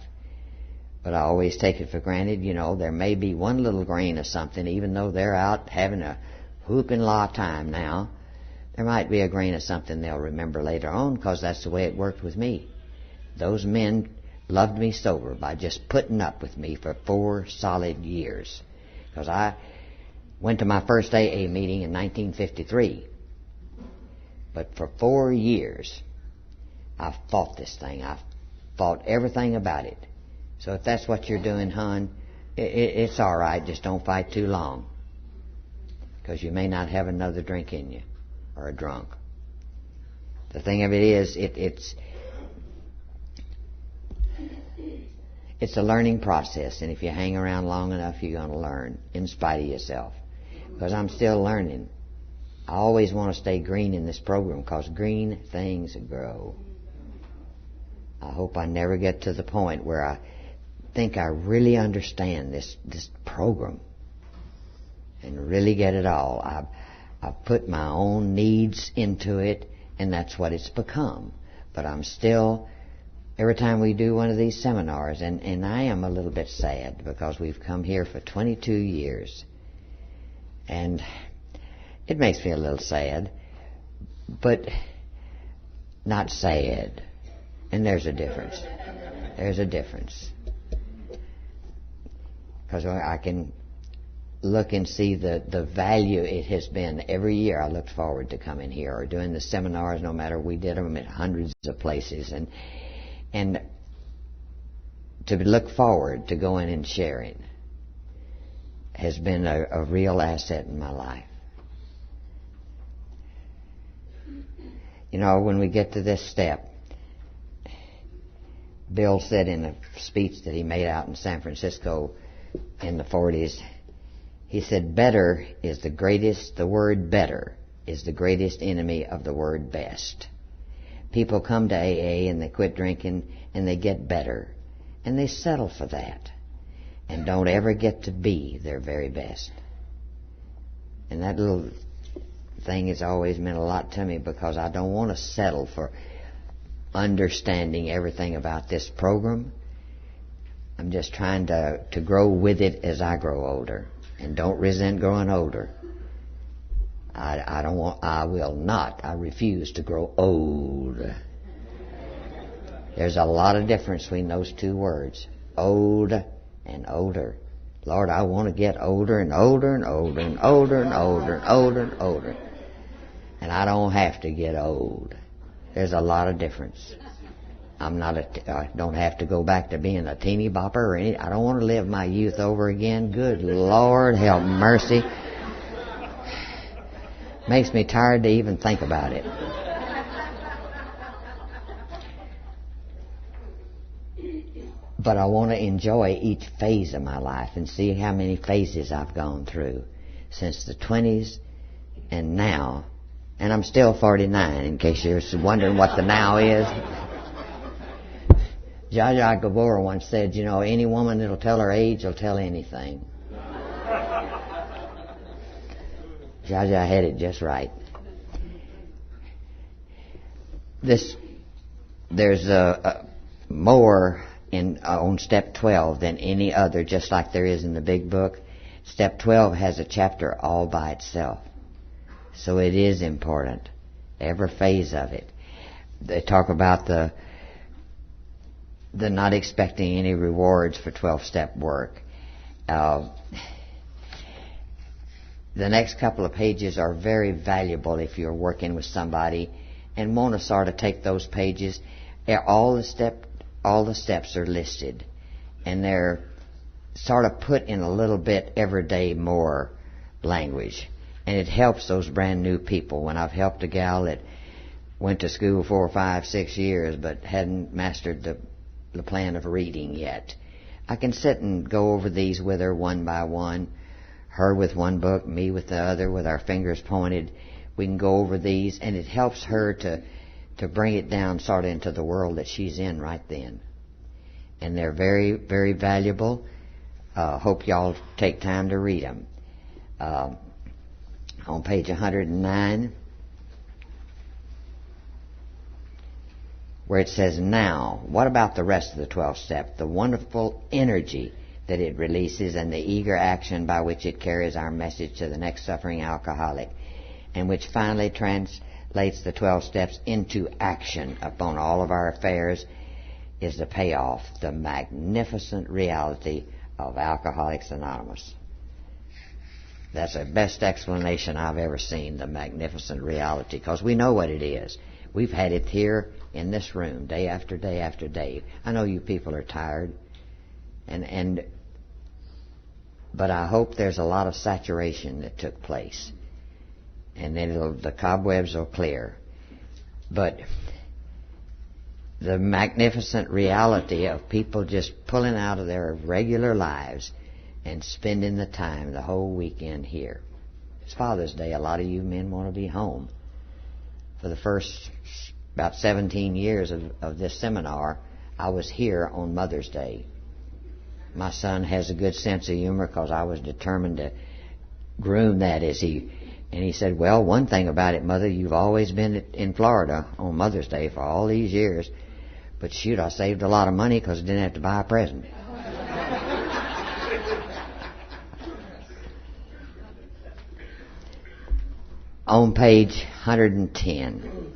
But I always take it for granted, there may be one little grain of something, even though they're out having a whooping law time now, there might be a grain of something they'll remember later on, because that's the way it worked with me. Those men loved me sober by just putting up with me for 4 solid years. Because I went to my first AA meeting in 1953. But for 4 years, I fought this thing. I fought everything about it. So if that's what you're doing, hon, it's all right. Just don't fight too long, because you may not have another drink in you or a drunk. The thing of it is, it's a learning process, and if you hang around long enough, you're going to learn in spite of yourself. Because I'm still learning. I always want to stay green in this program, because green things grow. I hope I never get to the point where I think I really understand this program and really get it all. I've put my own needs into it, and that's what it's become. But I'm still, every time we do one of these seminars, and I am a little bit sad, because we've come here for 22 years, and it makes me a little sad, but not sad. And there's a difference. There's a difference. Because I can look and see the value it has been. Every year I looked forward to coming here or doing the seminars, no matter, we did them at hundreds of places. And to look forward to going and sharing has been a real asset in my life. When we get to this step, Bill said in a speech that he made out in San Francisco in the 40s, he said, the word better is the greatest enemy of the word best. People come to AA and they quit drinking and they get better, and they settle for that and don't ever get to be their very best. And that little thing has always meant a lot to me, because I don't want to settle for understanding everything about this program. I'm just trying to grow with it as I grow older, and don't resent growing older. I refuse to grow old. There's a lot of difference between those two words, old and older. Lord, I want to get older and older and older and older and older and older and older. And I don't have to get old. There's a lot of difference. I don't have to go back to being a teeny bopper or any. I don't want to live my youth over again. Good Lord, have mercy. Makes me tired to even think about it. But I want to enjoy each phase of my life and see how many phases I've gone through since the 20s and now. And I'm still 49, in case you're wondering what the now is. Jaja Gabor once said, any woman that'll tell her age will tell anything. Jaja had it just right. There's more on step 12 than any other, just like there is in the big book. Step 12 has a chapter all by itself. So it is important, every phase of it. They talk about the not expecting any rewards for 12-step work. The next couple of pages are very valuable if you're working with somebody and want to sort of take those pages. All the steps are listed, and they're sort of put in a little bit everyday more language. And it helps those brand new people. When I've helped a gal that went to school 4, 5, 6 years but hadn't mastered the plan of reading yet, I can sit and go over these with her one by one, her with one book, me with the other, with our fingers pointed. We can go over these, and it helps her to bring it down sort of into the world that she's in right then. And they're very, very valuable. Hope y'all take time to read them. On page 109, where it says, now, what about the rest of the 12th step? The wonderful energy that it releases and the eager action by which it carries our message to the next suffering alcoholic, and which finally translates the 12 steps into action upon all of our affairs, is the payoff, the magnificent reality of Alcoholics Anonymous. That's the best explanation I've ever seen, the magnificent reality, because we know what it is. We've had it here in this room day after day after day. I know you people are tired, but I hope there's a lot of saturation that took place, and then the cobwebs will clear. But the magnificent reality of people just pulling out of their regular lives and spending the time the whole weekend here. It's Father's Day. A lot of you men want to be home. For the first about 17 years of this seminar, I was here on Mother's Day. My son has a good sense of humor because I was determined to groom that and he said, well, one thing about it, Mother, you've always been in Florida on Mother's Day for all these years. But shoot, I saved a lot of money because I didn't have to buy a present. On page 110,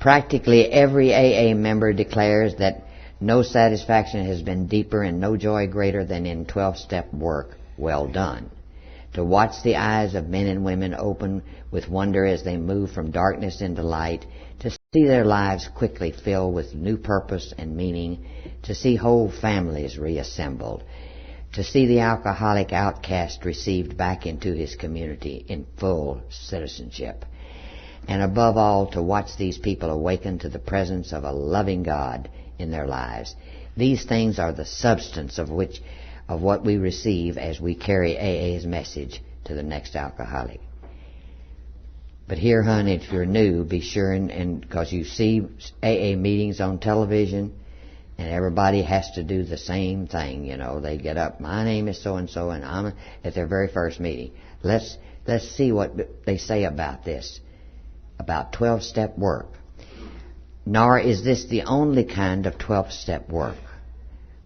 practically every AA member declares that no satisfaction has been deeper and no joy greater than in 12-step work well done. To watch the eyes of men and women open with wonder as they move from darkness into light, to see their lives quickly fill with new purpose and meaning, to see whole families reassembled, to see the alcoholic outcast received back into his community in full citizenship, and above all, to watch these people awaken to the presence of a loving God in their lives. These things are the substance of what we receive as we carry AA's message to the next alcoholic. But here, hon, if you're new, be sure and because you see AA meetings on television, and everybody has to do the same thing. You know, they get up, my name is so-and-so, and I'm at their very first meeting. Let's see what they say about this, about 12-step work. Nor is this the only kind of 12-step work,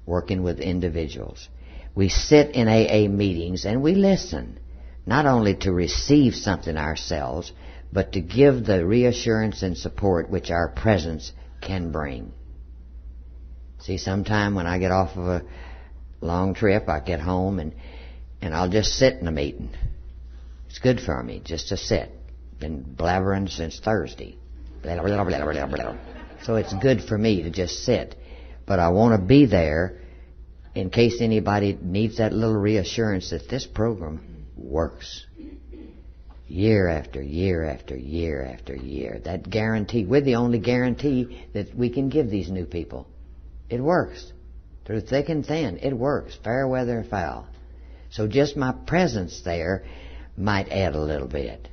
working with individuals. We sit in AA meetings and we listen, not only to receive something ourselves, but to give the reassurance and support which our presence can bring. See, sometime when I get off of a long trip, I get home and I'll just sit in a meeting. It's good for me just to sit. Been blabbering since Thursday. So it's good for me to just sit. But I want to be there in case anybody needs that little reassurance that this program works. Year after year after year after year. That guarantee, we're the only guarantee that we can give these new people. It works. Through thick and thin, it works. Fair weather and foul. So just my presence there might add a little bit.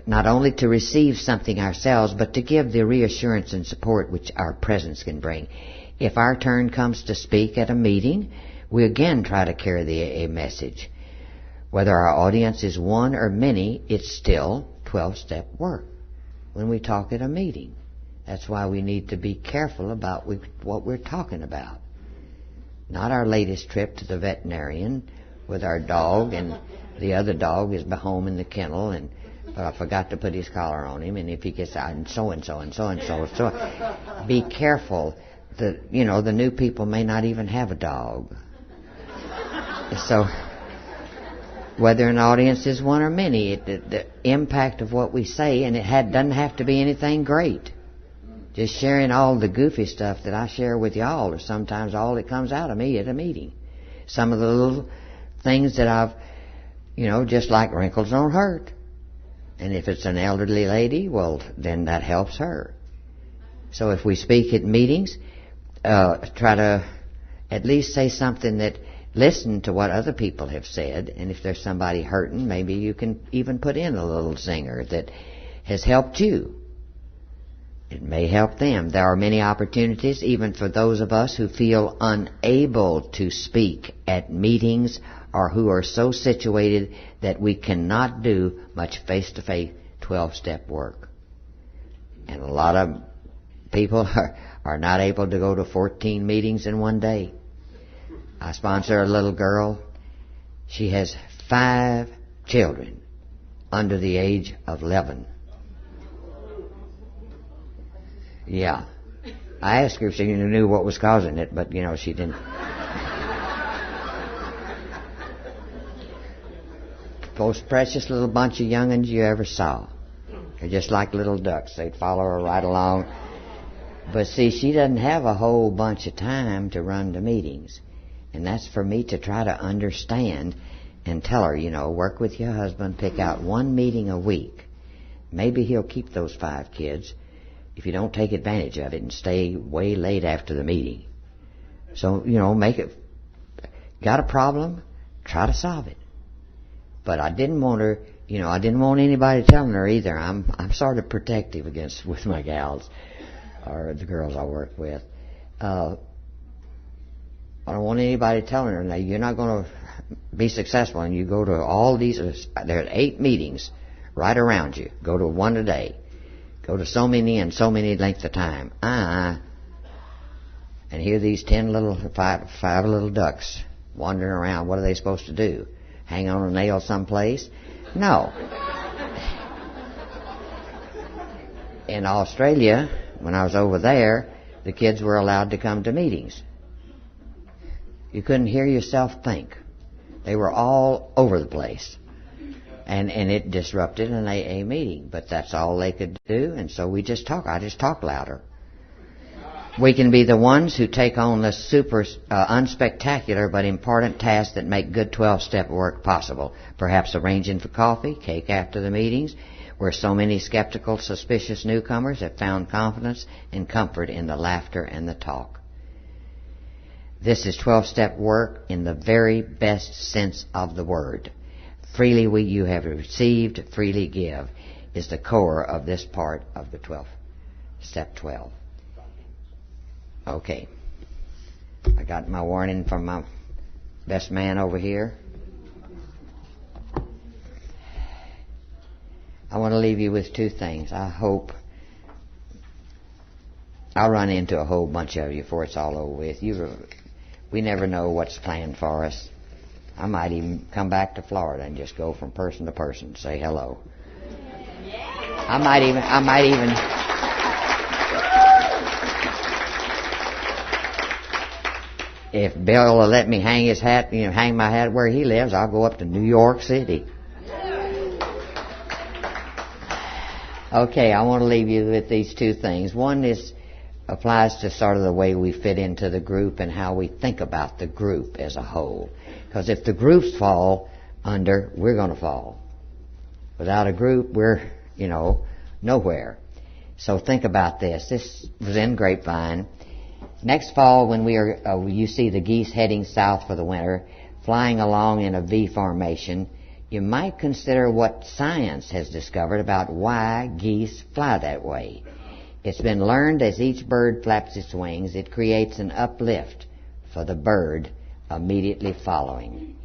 Not only to receive something ourselves, but to give the reassurance and support which our presence can bring. If our turn comes to speak at a meeting, we again try to carry the AA message. Whether our audience is one or many, it's still 12-step work when we talk at a meeting. That's why we need to be careful about what we're talking about. Not our latest trip to the veterinarian with our dog, and the other dog is home in the kennel, but I forgot to put his collar on him, and if he gets out, and so and so and so and so. So be careful the new people may not even have a dog. So whether an audience is one or many, the impact of what we say, and doesn't have to be anything great. Just sharing all the goofy stuff that I share with y'all is sometimes all that comes out of me at a meeting. Some of the little things that I've, just like wrinkles don't hurt. And if it's an elderly lady, well, then that helps her. So if we speak at meetings, try to at least say something that listen to what other people have said, and if there's somebody hurting, maybe you can even put in a little singer that has helped you. It may help them. There are many opportunities, even for those of us who feel unable to speak at meetings or who are so situated that we cannot do much face-to-face 12-step work. And a lot of people are not able to go to 14 meetings in one day. I sponsor a little girl. She has 5 children under the age of 11. Yeah. I asked her if she knew what was causing it, but, she didn't. Most precious little bunch of young'uns you ever saw. They're just like little ducks. They'd follow her right along. But see, she doesn't have a whole bunch of time to run to meetings. And that's for me to try to understand and tell her, work with your husband, pick out one meeting a week. Maybe he'll keep those 5 kids if you don't take advantage of it and stay way late after the meeting. So, make it. Got a problem? Try to solve it. But I didn't want her, I didn't want anybody telling her either. I'm sort of protective with my gals or the girls I work with. I don't want anybody telling her, now you're not going to be successful, and you go to all these, there are 8 meetings right around you. Go to one a day. Go to so many and so many length of time. And here these 5 little ducks wandering around. What are they supposed to do? Hang on a nail someplace? No. In Australia, when I was over there, the kids were allowed to come to meetings. You couldn't hear yourself think. They were all over the place. And it disrupted an AA meeting. But that's all they could do, and so we just talk. I just talk louder. We can be the ones who take on the super unspectacular but important tasks that make good 12-step work possible. Perhaps arranging for coffee, cake after the meetings, where so many skeptical, suspicious newcomers have found confidence and comfort in the laughter and the talk. This is 12-step work in the very best sense of the word. Freely you have received, freely give, is the core of this part of the 12. Step 12. Okay. I got my warning from my best man over here. I want to leave you with 2 things. I hope I'll run into a whole bunch of you before it's all over with. We never know what's planned for us. I might even come back to Florida and just go from person to person, say hello. I might even if Bill will let me hang his hat, hang my hat where he lives, I'll go up to New York City. Okay, I want to leave you with these 2 things. One applies to sort of the way we fit into the group and how we think about the group as a whole. Because if the groups fall under, we're going to fall. Without a group, we're, nowhere. So think about this. This was in Grapevine. Next fall, when you see the geese heading south for the winter, flying along in a V formation, you might consider what science has discovered about why geese fly that way. It's been learned as each bird flaps its wings, it creates an uplift for the bird immediately following.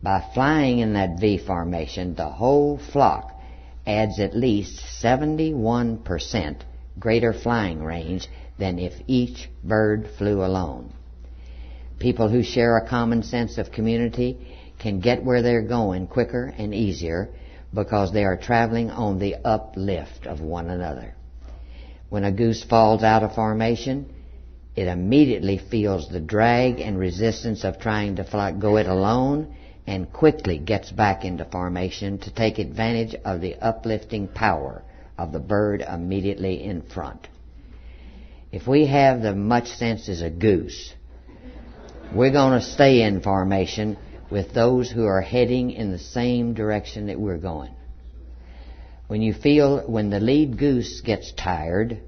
By flying in that V formation, the whole flock adds at least 71% greater flying range than if each bird flew alone. People who share a common sense of community can get where they're going quicker and easier because they are traveling on the uplift of one another. When a goose falls out of formation, it immediately feels the drag and resistance of trying to go it alone, and quickly gets back into formation to take advantage of the uplifting power of the bird immediately in front. If we have the much sense as a goose, we're going to stay in formation with those who are heading in the same direction that we're going. When the lead goose gets tired,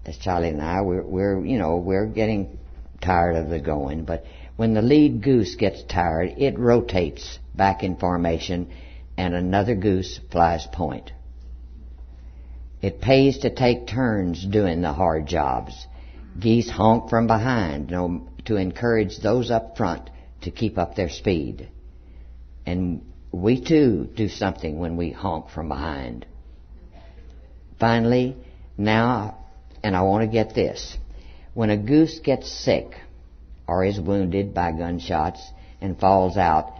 as Charlie and I, we're getting tired of the going, but when the lead goose gets tired, it rotates back in formation and another goose flies point. It pays to take turns doing the hard jobs. Geese honk from behind to encourage those up front to keep up their speed. And we too do something when we honk from behind. Finally, now, and I want to get this, when a goose gets sick or is wounded by gunshots and falls out,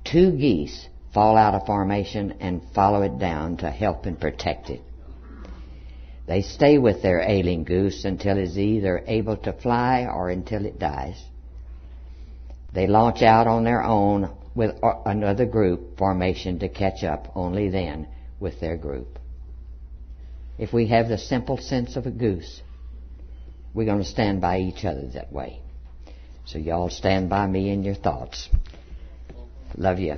2 geese fall out of formation and follow it down to help and protect it. They stay with their ailing goose until it is either able to fly or until it dies. They launch out on their own with another group formation to catch up only then with their group. If we have the simple sense of a goose, we're going to stand by each other that way. So y'all stand by me in your thoughts. Love you.